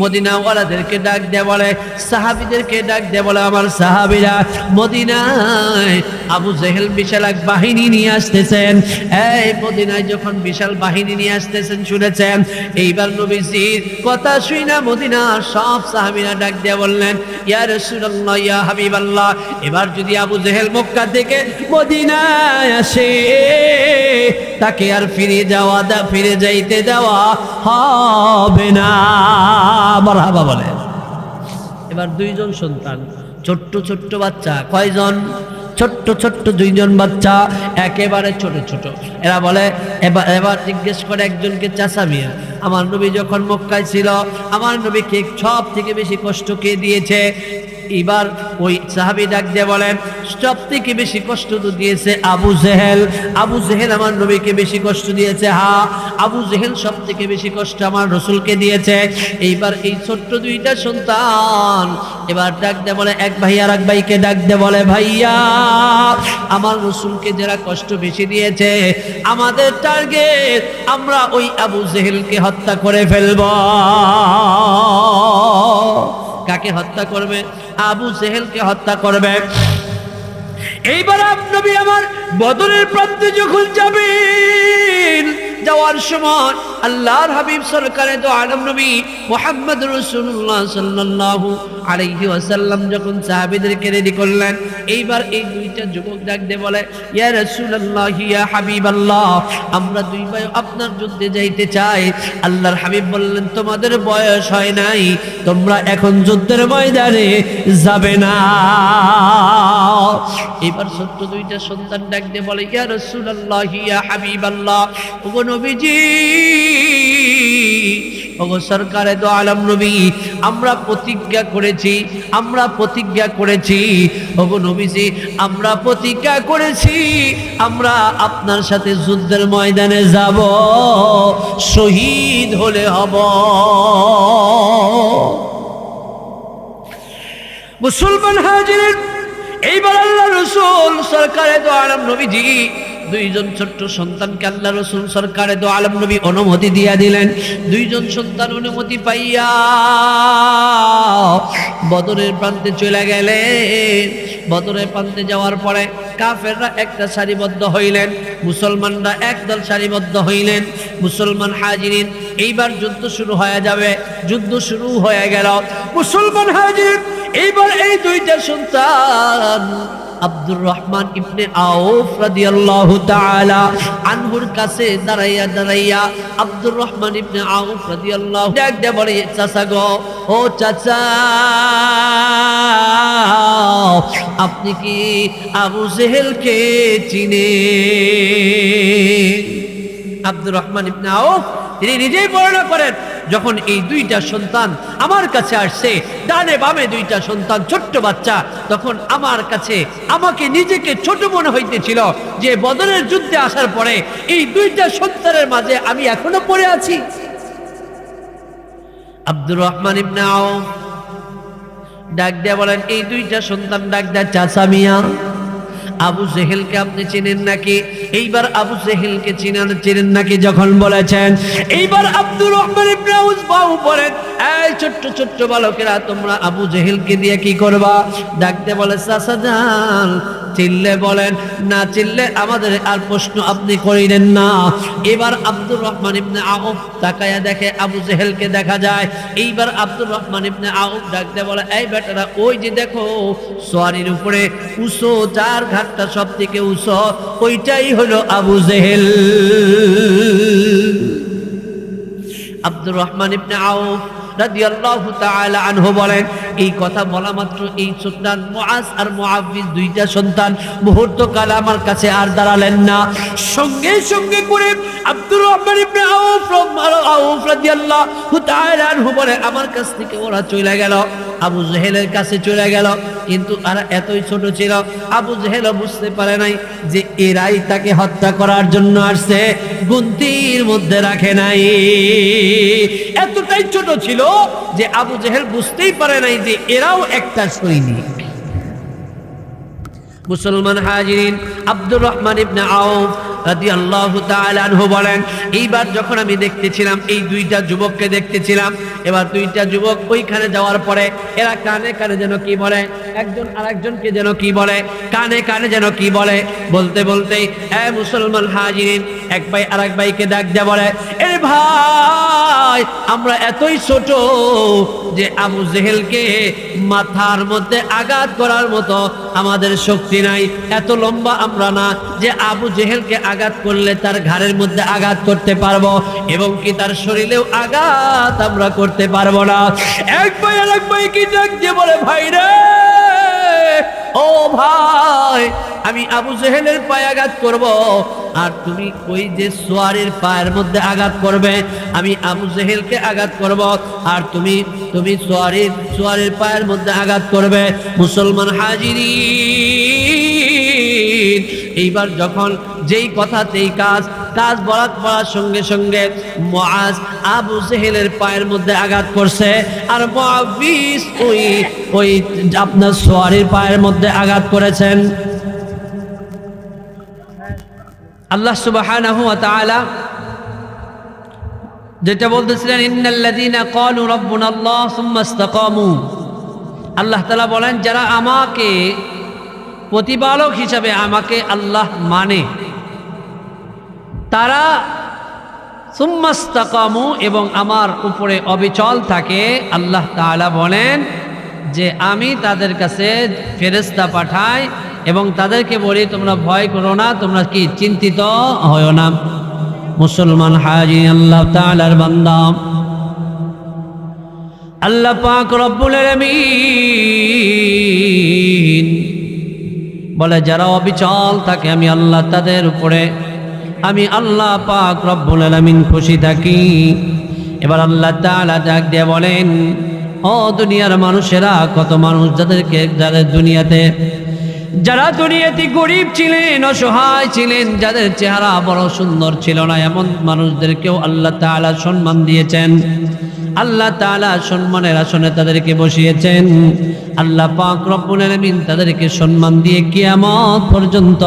মদিনাওয়ালাদেরকে ডাক দেয়া বলে, সাহাবীদেরকে ডাক দেয়া বলে, আমার সাহাবীরা মদিনায় আবু জেহেল বিশাল এক বাহিনী নিয়ে আসতেছেন। এই মদিনায় যখন বিশাল বাহিনী নিয়ে আসতেছেন শুনেছেন, এইবার নবীজির কথা শুনে মদিনার সব সাহাবীরা ডাক দেয়া বললেন, ইয়া রাসূলুল্লাহ, ইয়া হাবিবাল্লাহ, এবার যদি আবু জেহেল মক্কা থেকে মদিনায় আসে, তাকে আর ফিরে যাইতে দেওয়া হবে না। মারহাবা বলে। এবার দুইজন সন্তান, ছোট্ট ছোট্ট বাচ্চা। কয়জন? ছোট্ট ছোট্ট দুইজন বাচ্চা, একেবারে ছোট ছোট। এরা বলে, এবার জিজ্ঞেস করে একজনকে, চাচা মিয়া, আমার নবী যখন মক্কায় ছিল, আমার নবীকে সব থেকে বেশি কষ্ট কে দিয়েছে? এবার ওই সাহাবী ডাক দিয়ে বলেন, সব থেকে বেশি কষ্ট তো দিয়েছে আবু জেহেল। আবু জেহেল আমার নবীকে বেশি কষ্ট দিয়েছে। হ্যাঁ, আবু জেহেল সব থেকে বেশি কষ্ট আমার রসুলকে দিয়েছে। এইবার এই ছোট্ট দুইটা সন্তান এবার ডাক দিয়ে বলে, এক ভাই আর এক ভাইকে ডাক দিয়ে বলে, ভাইয়া, আমার রসুলকে যারা কষ্ট বেশি দিয়েছে, আমাদের টার্গেট আমরা ওই আবু জেহেলকে হত্যা করে ফেলব। কাকে হত্যা করবে? আবু জেহেলকে হত্যা করবে। এইবার নবী আমার বদরের প্রান্তে যখন যাবেন, যাওয়ার সময় আল্লাহর হাবিব সরকারে দো আলম নবী মুহাম্মদ রাসূলুল্লাহ সাল্লাল্লাহু আলাইহি ওয়াসাল্লাম যখন সাহাবীদেরকে রেডি করলেন, এইবার এই দুইটা যুবক ডাক দিয়ে বলে, ইয়া রাসূলুল্লাহ, ইয়া হাবিবাল্লাহ, আমরা দুই ভাই আপনার যুদ্ধে যাইতে চাই। আল্লাহর হাবিব বললেন, তোমাদের বয়স হয় নাই, তোমরা এখন যুদ্ধের ময়দানে যাবে না। এবার ছোট্ট দুইটা সন্তান ডাক দিয়ে বলে, ইয়া রাসূলুল্লাহ, ইয়া হাবিবাল্লাহ, ওগো নবীজি, ওগো সরকারে দো আলম নবী, আমরা প্রতিজ্ঞা করেছি, ওগো নবীজি, আমরা প্রতিজ্ঞা করেছি, আমরা আপনার সাথে যুদ্ধের ময়দানে যাব, শহীদ হলে হব। মুসলমান হাজির, এইবার আল্লাহ রসুল সরকারে দো আলম নবীজি দুইজন ছোট্ট সন্তানকে আল্লাহ রসুল সরকারে দো আলম নবী অনুমতি দিয়া দিলেন। দুইজন সন্তান অনুমতি পাইয়া বদরের প্রান্তে চলে গেলেন। বদরের প্রান্তে যাওয়ার পরে কাফেররা একটা সারিবদ্ধ হইলেন, মুসলমানরা একদল সারিবদ্ধ হইলেন। মুসলমান হাজিরিন, এইবার যুদ্ধ শুরু হয়ে যাবে। যুদ্ধ শুরু হয়ে গেল। মুসলমান হাজির, এইবার এই দুইটা সন্তান আব্দুর রহমান ইবনে আউফ রাদিয়াল্লাহু তাআলা আনহুর কাছে দাঁড়াইয়া আব্দুর রহমান ইবনে আউফ রাদিয়াল্লাহু ডাক দিয়ে বলে, চাচা গো, ও চাচা, আপনি কি আবু জেহেলকে চিনেন? আব্দুর রহমান ইবনে আউফ তিনি নিজেই বর্ণনা করেন, যখন এই দুইটা সন্তান আমার কাছে আসছে, ডানে বামে দুইটা সন্তান ছোট্ট বাচ্চা, তখন আমার কাছে আমাকে নিজেকে ছোট মনে হইতেছিল যে বদরের যুদ্ধে আসার পরে এই দুইটা সন্তানের মাঝে আমি এখনো পড়ে আছি। আব্দুর রহমান ইবনে আউফ ডাক দিয়া বলেন, এই দুইটা সন্তান ডাক দেয়, চাচা মিয়া, আবু জেহেলকে আপনি চেনেন নাকি? এইবার আবু জেহেলকে চেনেন নাকি যখন বলেছেন, এইবার আব্দুর রহমান ইবনে আউফ বাহু বলেন, এই ছোট্ট ছোট্ট বালকেরা, তোমরা আবু জেহেলকে দিয়ে কি করবা? ডাকতে বলে, চাচা যান, চিল্লে বলেন, না চিল্লে আমাদের আর প্রশ্ন আপনি করিলেন না। এবার আব্দুর রহমান ইবনে আউফ তাকায়া দেখে আবু জেহেলকে দেখা যায়। এইবার আব্দুর রহমান ইবনে আউফ ডাকতে বলে, এই বেটারা, ওই যে দেখো সোয়ারির উপরে উঁচু, যার ঘাটটা সব থেকে উঁচু, ওইটাই হলো আবু জেহেল। আব্দুর রহমান ইবনে আউফ রাদিয়াল্লাহু তাআলা আনহু বলেন, এই কথা বলা মাত্র এই সুলতান মুআজ আর মুআবিজ দুইটা সন্তান মুহূর্তকাল আমার কাছে আর দাঁড়ালেন না। সঙ্গে সঙ্গে করে আব্দুর রহমান ইবনে আউফ রাদিয়াল্লাহু তাআলা আনহু বলে, আমার কাছ থেকে ওরা চলে গেল, আবু জেহেলের কাছে চলে গেল। কিন্তু আর এতই ছোট ছিল, আবু জেহেল বুঝতে পারে নাই যে এরাই তাকে হত্যা করার জন্য আসছে, গুনতির মধ্যে রাখে নাই। এতটাই ছোট ছিল যে আবু জেহেল বুঝতেই পারে নাই যে এরাও একটা সৈনিক। মুসলমান হাজিরিন, আব্দুর রহমান ইবনে আউফ রাদিয়াল্লাহু তাআলা আনহু বলেন, এইবার যখন আমি দেখতেছিলাম, এই দুইটা যুবককে দেখতেছিলাম, এবার দুইটা যুবক ওইখানে যাওয়ার পরে এরা কানে কানে যেন কি বলে, একজন আরেকজনকে যেন কি বলে, কানে কানে যেন কি বলে, বলতে বলতেই মুসলমান হাজিরিন, এক ভাই আরেক ভাইকে ডাক দিয়ে বলে, এ ভাই, আমরা এতই ছোট যে আবু জেহেলকে মাথার মধ্যে আঘাত করার মতো আমাদের শক্তি নাই, এত লম্বা আমরা না যে আবু জেহেলকে আঘাত করলে তার ঘাড়ের মধ্যে আঘাত করতে পারবো এবং কি তার শরীরেও আঘাত আমরা করতে পারবো না। এক ভাই আরেক ভাইকে ডাক দিয়ে বলে, ভাই রে, ও ভাই, আমি আবু জেহেলের পায়ে আঘাত করব, আর তুমি ওই যে সোয়ারের পায়ের মধ্যে আঘাত করবে, আমি আবু জেহেলকে আঘাত করব, আর তুমি সোয়ারের পায়ের মধ্যে আঘাত করবে। মুসলমান হাজিরিন, এইবার যখন যেই কথা তেই কাজ বলার সঙ্গে সঙ্গে মুআজ আবু জেহেলের পায়ের মধ্যে আঘাত করছে, আর মুআবিজ ওই আপনার সোয়ারের পায়ের মধ্যে আঘাত করেছেন। আল্লাহ সুবহানাহু ওয়া তাআলা যেটা বলতেছিলেন, ইন্নাল্লাযীনা ক্বালু রাব্বুনাল্লাহ সুম্মা ইসতাকামু, আল্লাহ তাআলা বলেন, যারা আমাকে প্রতিপালক হিসাবে আমাকে আল্লাহ মানে, তারা সুম্মা ইসতাকামু, এবং আমার উপরে অবিচল থাকে, আল্লাহ তাআলা বলেন যে আমি তাদের কাছে ফেরেশতা পাঠাই এবং তাদেরকে বলি, তোমরা ভয় করো না, তোমরা কি চিন্তিত হয়ো না। মুসলমান হাজির, আল্লাহ তাআলার বান্দা, আল্লাহ পাক রব্বুল আলামিন বলে, যারা অবিচল থাকে আমি আল্লাহ তাদের উপরে, আমি আল্লাহ পাক রব্বুল আলামিন খুশি থাকি। এবার আল্লাহ তাআলা ডাক দিয়ে বলেন, ও দুনিয়ার মানুষেরা, কত মানুষ যারা দুনিয়াতে গরিব ছিলেন, অসহায় ছিলেন, যাদের চেহারা বড় সুন্দর ছিল না, এমন মানুষদেরকেও আল্লাহ তাআলা সম্মান দিয়েছেন। আল্লাহ তাআলা সম্মানের আসনে তাদেরকে বসিয়েছেন। আল্লাহ পাক রব্বুল আলামিন তাদেরকে সম্মান দিয়ে কিয়ামত পর্যন্ত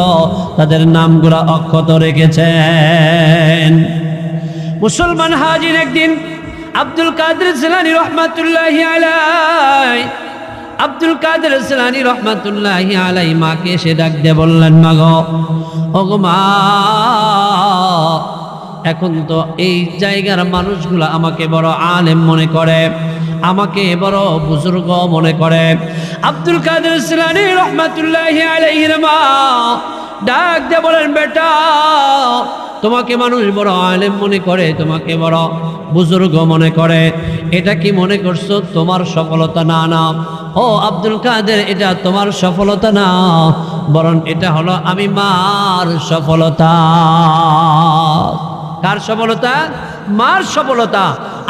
তাদের নামগুলো অক্ষত রেখেছেন। মুসলমান হাজির, একদিন আব্দুল কাদের জিলানী রহমাতুল্লাহি আলাইহি, আব্দুল কাদের জিলানী রহমাতুল্লাহি আলাইহি মাকে এসে ডাক দিয়ে বললেন, মা গো, ওগো মা, এখন তো এই জায়গার মানুষগুলো আমাকে বড় আলেম মনে করে, আমাকে বড় বুজুর্গ মনে করে। আব্দুল কাদের জিলানী রহমাতুল্লাহি আলাইহির মা ডাক দিয়ে বলেন, বেটা, তোমাকে মানুষ বড় আলেম মনে করে, তোমাকে বড় বুজুর্গ মনে করে, এটা কি মনে করছো তোমার সফলতা? না না, ও আব্দুল কাদের, এটা তোমার সফলতা না, বরং এটা হলো আমি মার সফলতা। কার সফলতা? মার সফলতা।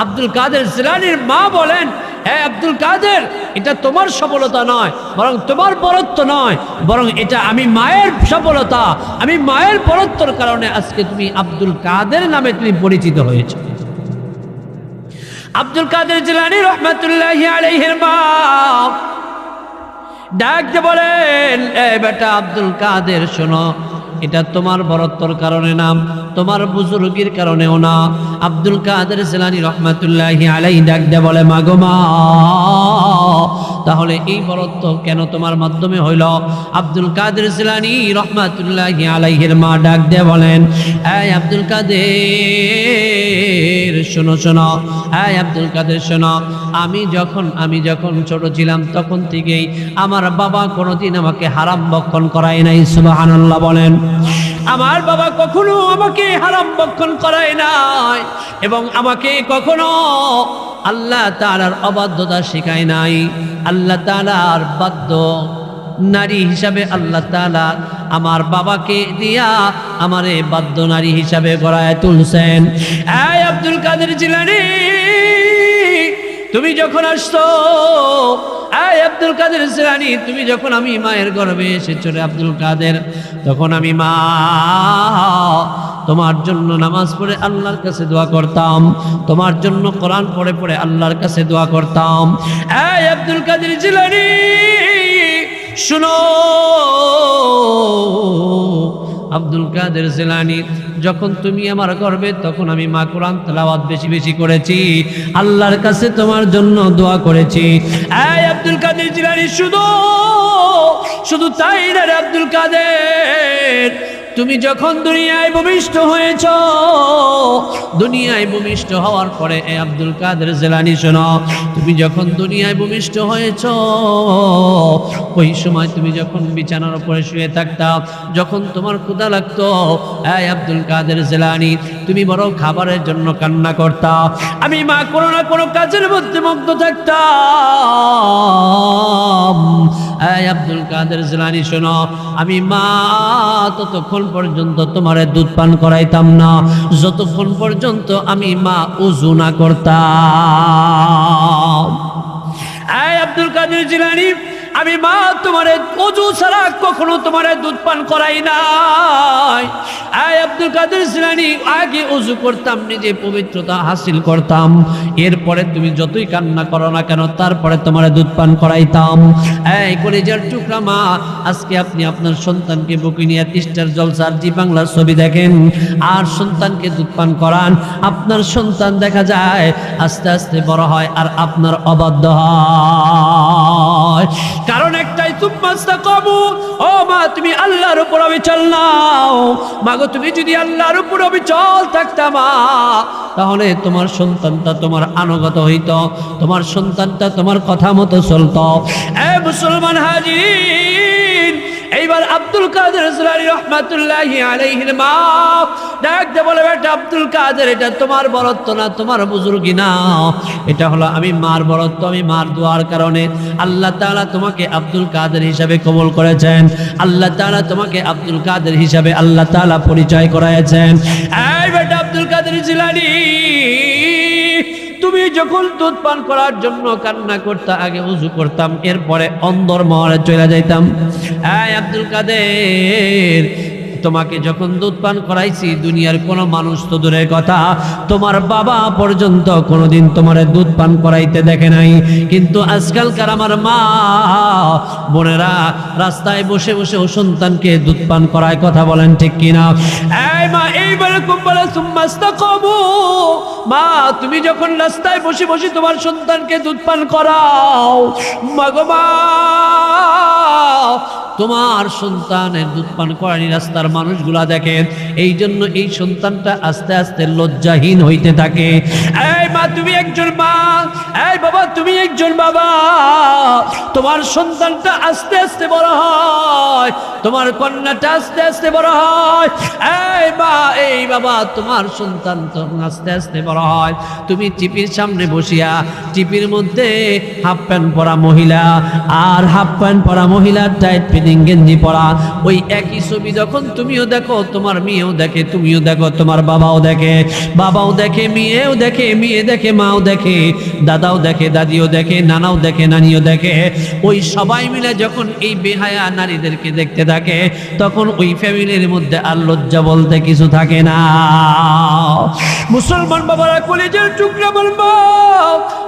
আব্দুল কাদের জিলানীর মা বলেন, হ্যাঁ আব্দুল কাদের, এটা তোমার সফলতা নয়, বরং তোমার বরত্ব নয়, বরং এটা আমি মায়ের সফলতা। আমি মায়ের বরত্বর কারণে আজকে তুমি আব্দুল কাদের নামে তুমি পরিচিত হয়েছো। আব্দুল কাদের জিলানী রহমাতুল্লাহি আলাইহির মা ডাক দিয়ে বলেন, এ বেটা আব্দুল কাদের, শোনো, এটা তোমার বরত্বর কারণে না, তোমার বুজুর্গির কারণেও না। আব্দুল কাদের জিলানী রহমাতুল্লাহি আলাইহি ডাক দিয়ে বলে, মা গো মা, তাহলে এই বরত্ব কেন তোমার মাধ্যমে হইল? আব্দুল কাদের জিলানী রহমাতুল্লাহি আলাইহির মা ডাক দিয়ে বলেন, এই আব্দুল কাদের, শোনো শোনো, এই আব্দুল কাদের শোনো, আমি যখন ছোট ছিলাম তখন থেকেই আমার বাবা কোনোদিন আমাকে হারাম ভক্ষণ করায় নাই। সুবহানাল্লাহ বলেন। আমার বাবা কখনো আমাকে হারাম ভক্ষণ করায় নাই এবং আমাকে কখনো আল্লাহ তাআলার অবাধ্যতা শেখায় নাই। আল্লাহ তাআলার বাধ্য নারী হিসাবে আল্লাহ তাআলা আমার বাবাকে দিয়া আমারে বাধ্য নারী হিসাবে গড়ায় তুলছেন। এই আব্দুল কাদের জিলানী, তুমি যখন আসছো, এই আব্দুল কাদের জিলানী, তুমি যখন আমি মায়ের গর্ভে এসেছো রে আব্দুল কাদের, তখন আমি মা তোমার জন্য নামাজ পড়ে আল্লাহর কাছে দোয়া করতাম, তোমার জন্য কোরআন পড়ে পড়ে আল্লাহর কাছে দোয়া করতাম। এই আব্দুল কাদের জিলানী শুনো, আব্দুল কাদের জিলানী, যখন তুমি আমার গর্ভে তখন আমি মা কোরআন তেলাওয়াত বেশি বেশি করেছি, আল্লাহর কাছে তোমার জন্য দোয়া করেছি। এই আব্দুল কাদের জিলানী শুধু শুধু তাই না রে আব্দুল কাদের, তুমি যখন দুনিয়ায় ভূমিষ্ঠ হয়েছ, দুনিয়ায় ভূমিষ্ঠ হওয়ার পরে এ আব্দুল কাদের জিলানী শোনো, তুমি যখন দুনিয়ায় ভূমিষ্ঠ হয়েছ, ওই সময় তুমি যখন বিছানার উপরে শুয়ে থাকতা, যখন তোমার ক্ষুধা লাগতো, এই আব্দুল কাদের জিলানী, তুমি বড় খাবারের জন্য কান্না করতা, আমি মা কোনো না কোনো কাজের মধ্যে মগ্ন থাকতাম। এই আব্দুল কাদের জিলানী শোনো, আমি মা ততক্ষণ পর্যন্ত তোমারে দুধ পান করাইতাম না যতক্ষণ পর্যন্ত আমি মা ওযু না করতাম। এই আব্দুল কাদের জিলানী, আমি মা তোমারে ওযু ছাড়া কখনো তোমারে দুধ পান করাই নাই। এই আব্দুল কাদের জিলানী, আগে ওযু করতাম, নিজে পবিত্রতা হাসিল করতাম, এরপরে তুমি যতই কান্না করো না কেন তারপরে তোমারে দুধ পান করাইতাম। এই কলিজার টুকরা মা, আজকে আপনি আপনার সন্তানকে বুকে নিয়ে তিস্টার জলসার জি বাংলার ছবি দেখেন আর সন্তানকে দুধ পান করান, আপনার সন্তান দেখা যায় আস্তে আস্তে বড় হয় আর আপনার অবাধ্য হয়। কারণ একটাই, তুম্মাস্তাকামু, ও মা তুমি আল্লাহর উপর অবিচল নাও। মাগো তুমি যদি আল্লাহর উপর অবিচল থাকতা মা, তাহলে তোমার সন্তানটা তোমার আনুগত হইত, তোমার সন্তানটা তোমার কথা মতো চলত। এ মুসলমান হাজির, এইবার আব্দুল কাদের জিলানী রহমাতুল্লাহি আলাইহির মা ডাকতে বলে, বেটা আব্দুল কাদের, এটা তোমার বরত্ব না, তোমার বুজুর্গি না, এটা হলো আমি মার বরত্ব। আমি মার দোয়ার কারণে আল্লাহ তাআলা তোমাকে আব্দুল কাদের হিসাবে কবুল করেছেন, আল্লাহ তাআলা তোমাকে আব্দুল কাদের হিসাবে আল্লাহ তাআলা পরিচয় করাইছেন। এই বেটা আব্দুল কাদের জিলানী, তুমি যখন দুধ পান করার জন্য কান্না করতে, আগে ওযু করতাম, এরপরে অন্দর মহলে চলে যাইতাম। এই আব্দুল কাদের, তোমাকে যখন দুধ পান করাইছি, দুনিয়ার কোনো মানুষ তো দূরের কথা, তোমার বাবা পর্যন্ত কোনোদিন তোমার দুধ পান করাইতে দেখে নাই। কিন্তু আজকালকার আমার মা বোনেরা রাস্তায় বসে বসে ও সন্তানকে দুধ পান করায়, কথা বলেন ঠিক কিনা? এই মা, এইবারে খুব বলে সুম্মাস্তাকামু, মা তুমি যখন রাস্তায় বসে বসে তোমার সন্তানকে দুধ পান করাও, মাগো মা তোমার সন্তানের দুধ পান করানি রাস্তার মানুষগুলা দেখে, এই জন্য এই সন্তানটা আস্তে আস্তে লজ্জাহীন হইতে থাকে। এই মা তুমি একজন মা, এই বাবা তুমি একজন বাবা, তোমার সন্তানটা আস্তে আস্তে বড় হয়, তোমার কন্যাটা আস্তে আস্তে বড় হয়। এই মা, এই বাবা, তোমার সন্তান তখন আস্তে আস্তে বড় হয়, তুমি টিপির সামনে বসিয়া, টিপির মধ্যে হাফ প্যান্ট পরা মহিলা আর হাফ প্যান্ট পরা মহিলার টাইট ফিটিং গেঞ্জি পরা, ওই একই ছবি যখন তুমিও দেখো, তোমার মেয়েও দেখে, তুমিও দেখো, তোমার বাবাও দেখে, বাবাও দেখে, মেয়েও দেখে, মেয়ে দেখে, মাও দেখে, দাদাও দেখে, দাদিও দেখে, নানাও দেখে, নানিও দেখে, ওই সবাই মিলে যখন এই বেহায়া নারীদেরকে দেখতে থাকে, তখন ওই ফ্যামিলির মধ্যে আর লজ্জা বলতে কিছু থাকে না। মুসলমান বাবারা, কলিজার টুকরা আমার মা,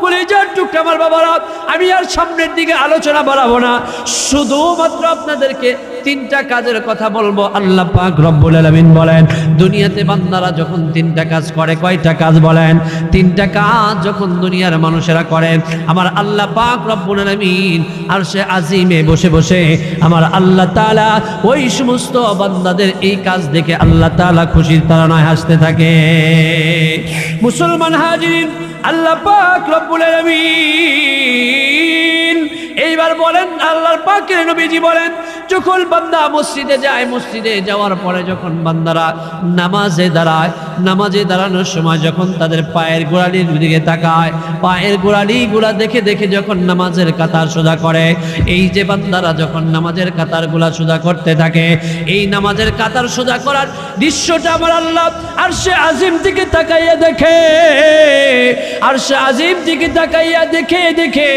কলিজার টুকরা আমার বাবারা, আমি আর সামনের দিকে আলোচনা বাড়াবো না, শুধুমাত্র আপনাদেরকে তিনটা কাজের কথা বলবো। আল্লাহ পাক রব্বুল আলামিন বলেন, দুনিয়াতে বান্দারা যখন তিনটা কাজ করে, কয়টা কাজ বলেন? তিনটা কাজ যখন দুনিয়ার মানুষেরা করে, আমার আল্লাহ পাক রব্বুল আলামিন আরশে আজিমে বসে বসে আমার আল্লাহ তাআলা ওই সমস্ত বান্দাদের এই কাজ দেখে আল্লাহ তাআলা খুশির তাড়নায় হাসতে থাকে। মুসলমান হাজির, আল্লাহ পাক রব্বুল আলামিন এইবার বলেন, আল্লাহর পাকের নবীজি বলেন, যখন বান্দা মসজিদে যায়, মসজিদে যাওয়ার পরে যখন বান্দারা নামাজে দাঁড়ায়, নামাজে দাঁড়ানোর সময় যখন তাদের পায়ের গোড়ালির দিকে তাকায়, পায়ের গোড়ালিগুলা দেখে দেখে যখন নামাজের কাতার সোজা করে, এই যে বান্দারা যখন নামাজের কাতারগুলা সোজা করতে থাকে, এই নামাজের কাতার সোজা করার দৃশ্যটা আমার আল্লাহ আরশে আজিম দিকে তাকাইয়া দেখে, আরশে আজিম দিকে তাকাইয়া দেখে দেখে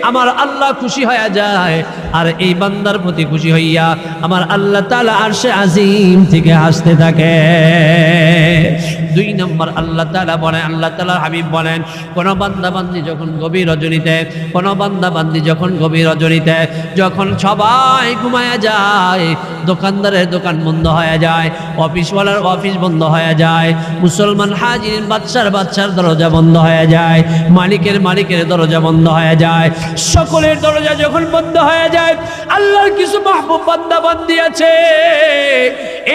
আমার আল্লাহ খুশি হয়ে যায়। আর এই বান্দার প্রতি খুশি হইয়া আমার আল্লাহ তাআলা আরশে আজিম থেকে হাসতে থাকে। 2 নম্বর আল্লাহ তাআলা বলেন, আল্লাহ তাআলার হাবিব বলেন, কোন বান্দা বান্দি যখন গভীর রজনীতে, কোন বান্দা বান্দি যখন গভীর রজনীতে, যখন সবাই ঘুমায়া যায়, দোকানদারের দোকান বন্ধ হয়ে যায়, অফিসওয়ালার অফিস বন্ধ হয়ে যায়, মুসলমান হাজির বাদশার দরজা বন্ধ হয়ে যায়, মালিকের দরজা বন্ধ হয়ে যায়, সকলের দরজা যখন বন্ধ হয়ে যায়, আল্লাহর কিছু মাহবুব বান্দা বান্দি আছে,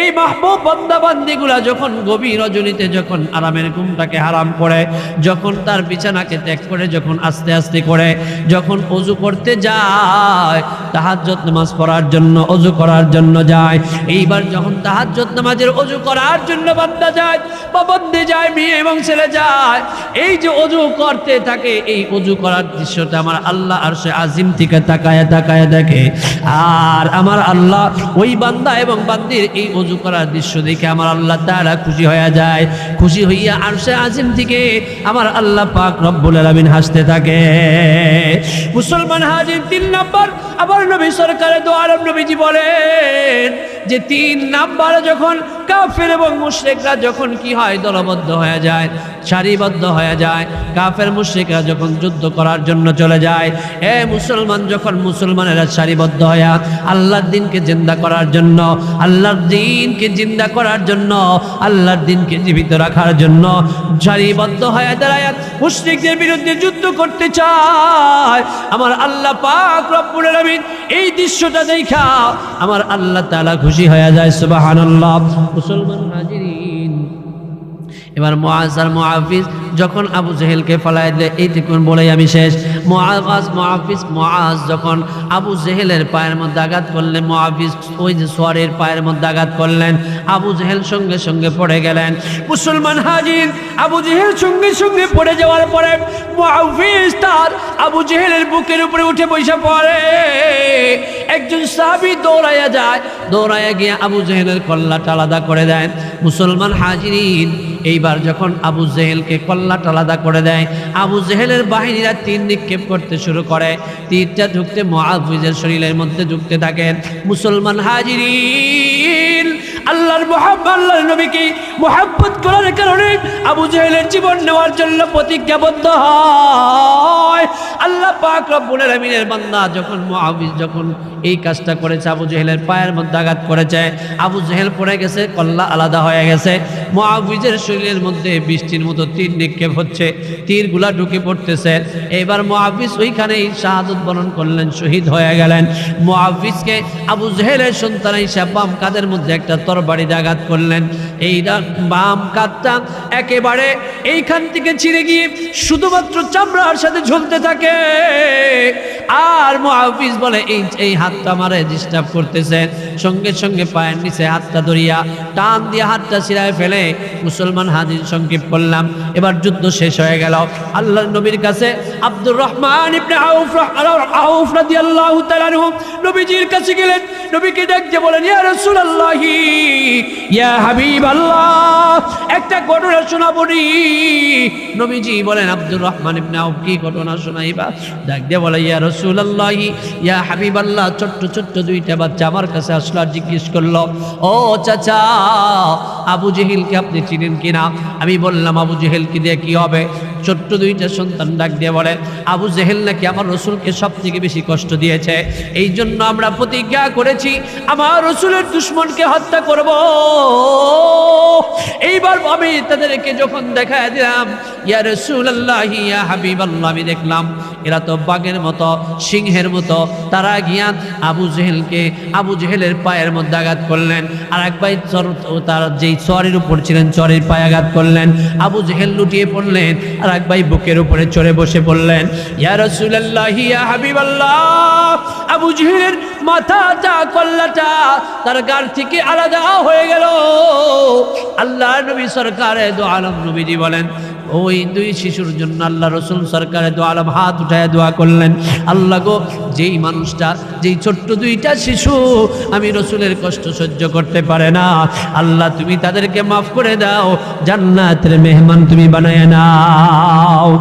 এই মাহবুব বান্দা বান্দিগুলা যখন গভীর রজনীতে যখন আরামের ঘুমটাকে হারাম করে, যখন তার বিছানাকে ত্যাগ করে, যখন আস্তে আস্তে করে যখন ওযু করতে যায়, তাহাজ্জুদ নামাজ পড়ার জন্য ওযু করার জন্য যায়, এইবার যখন তাহাজ্জুদ নামাজের ওযু করার জন্য বান্দা যায় বা বান্দি যায়, মেয়ে এবং ছেলে যায়, এই যে ওযু করতে থাকে, এই ওযু করার দৃশ্যটা আমার আল্লাহ আরশে আজিম থেকে তাকায়া তাকায়া দেখে। আর আমার আল্লাহ ওই বান্দা এবং বান্দির এই ওযু করার দৃশ্য দেখে আমার আল্লাহ তাআলা খুশি হয়ে যায়, খুশি হইয়া আরশে আজিম থেকে আমার আল্লাহ পাক রব্বুল আলামিন হাসতে থাকে। মুসলমান হাজির 3 নাম্বার, আবার নবী সরকারে দো আলম নবীজি বলেন যে 3 নাম্বার যখন কাফের এবং মুশরিকরা যখন কি হয়, দলবদ্ধ হয়ে যায়, সারিবদ্ধ হয়ে যায়, কাফের মুশরিকরা যখন যুদ্ধ করার জন্য চলে যায়, এ মুসলমান যখন মুসলমানেরা সারিবদ্ধ হয়ে আল্লাহর দ্বীনকে জিন্দা করার জন্য, আল্লাহর দ্বীনকে জিন্দা করার জন্য, আল্লাহর দ্বীনকে জীবিত রাখার জন্য সারিবদ্ধ হয়ে দাঁড়ায় মুশরিকদের বিরুদ্ধে যুদ্ধ করতে চায়, আমার আল্লাহ পাক রব্বুল আলামিন এই দৃশ্যটা দেখা আমার আল্লাহ তাআলা খুশি হয়ে যায়। সুবহানাল্লাহ। মুসলমান হাজিরিন, এবার মুআজ আর মুআফিজ যখন আবু জেহেলকে ফালায় দিলে, এইটুকুন বলেই আমি শেষ। মুআজ যখন আবু জেহেলের পায়ের মধ্যে আঘাত করলেন, মুআফিজ ওই যে সোয়ারের পায়ের মধ্যে আঘাত করলেন, আবু জেহেল সঙ্গে সঙ্গে পড়ে গেলেন। মুসলমান হাজির, আবু জেহেল সঙ্গে সঙ্গে পড়ে যাওয়ার পরে মুআফিজ তার আবু জেহেলের বুকের উপরে উঠে বসে পড়ে। একজন সাহাবী দৌড়াইয়া যায়, দৌড়াইয়া গিয়ে আবু জেহেলের কল্লাটা আলাদা করে দেন। মুসলমান হাজিরিন, এইবার যখন আবু জেহেলকে কল্লাটা আলাদা করে দেয়, আবু জেহেলের বাহিনীরা তীর নিক্ষেপ করতে শুরু করে, তীরটা ঢুকতে মুআফিজের শরীরের মধ্যে ঢুকতে থাকে। মুসলমান হাজিরিন, আল্লাহর আল্লাহর নবীকে মুহাব্বত করার কারণে আবু জেহেলের জীবন নেওয়ার জন্য প্রতিজ্ঞাবদ্ধ হয়। আল্লাহ পাক রব্বুল আলামিনের বান্দা যখন মুআফিজ যখন এই কাজটা করেছে, আবু জেহেলের পায়ের মধ্যে আঘাত করেছে, আবু জেহেল পড়ে গেছে, কল্লা আলাদা হয়ে গেছে, মুআফিজের শরীরের মধ্যে বৃষ্টির মতো তীর নিক্ষেপ হচ্ছে, তীরগুলা ঢুকে পড়তেছে। এবার মুআফিজ ওইখানেই শাহাদত বরণ করলেন, শহীদ হয়ে গেলেন। মুআফিজকে আবু জেহেলের সন্তান হিসাব বাম কাঁধের মধ্যে একটা তরবারি আঘাত করলেন, এই বাম কাঁধটা একেবারে এইখান থেকে ছিঁড়ে গিয়ে শুধুমাত্র চামড়ার সাথে ঝুলতে থাকে। আর মুআফিজ বলে এই হাতটা আমারে ডিস্টার্ব করতেছে, সঙ্গে সঙ্গে পায়ের নিচে হাতটা ধরিয়া টান দিয়ে হাতটা ছিঁড়ায় ফেলে। মুসলমান হাজির সংক্ষেপ করলাম, এবার যুদ্ধ শেষ হয়ে গেল। আল্লাহর নবীর কাছে আব্দুর রহমান ইবনে আউফ রাদিয়াল্লাহু তাআলা আনহু নবীজির কাছে গেলেন, নবীকে ডাকতে বলেন, ইয়া রাসূলুল্লাহ, ইয়া হাবিবাল্লাহ, একটা ঘটনা শোনাবনি। নবীজি বলেন, আব্দুর রহমান ইবনে আউফ, কি ঘটনা শোনাইবা? ডাক দিয়ে বলে, ইয়া রাসূলুল্লাহ, ইয়া হাবিবাল্লাহ, ছোট্ট ছোট্ট 2টা বাচ্চা আমার কাছে আসলো আর জিজ্ঞেস করলো, ও চাচা, আবু জেহেলকে আপনি চিনেন কিনা? আমি বললাম, আবু জেহেলকে দিয়ে কি হবে? ছোট্ট 2টা সন্তান ডাক দিয়ে বলে, আবু জেহেল নাকি আমার রসুলকে সব থেকে বেশি কষ্ট দিয়েছে, এই জন্য আমরা প্রতিজ্ঞা করেছি আমার রসুলের দুশমনকে হত্যা করব। এইবার আমি তাদেরকে যখন দেখায় দিলাম, ইয়া রাসূলুল্লাহ, ইয়া হাবিবাল্লাহ, আমি দেখলাম এরা তো বাঘের মতো, সিংহের মতো, তারা গিয়া আবু জেহেলের পায়ের মধ্যে আঘাত করলেন, আর এক ভাই তার যেই চরের উপর ছিলেন চরের পায়ে আঘাত করলেন, আবু জেহেল লুটিয়ে পড়লেন, আর এক ভাই বুকের উপরে চড়ে বসে পড়লেন। ইয়া রাসূলুল্লাহ, ইয়া হাবিবাল্লাহ, আবু জেহেলের মাথা যা কল্লাটা তার গার থেকে আলাদা হয়ে গেল। আল্লাহ নবী সরকারে দো আলম নবীজি বলেন, ওই দুই শিশুর জন্য আল্লাহ রসুল সরকারে দো আলম হাত উঠায় দোয়া করলেন, আল্লাহ গো, যেই মানুষটা, যেই ছোট্ট দুইটা শিশু আমি রসুলের কষ্ট সহ্য করতে পারে না, আল্লাহ তুমি তাদেরকে মাফ করে দাও, জান্নাতের মেহমান তুমি বানায় নাও।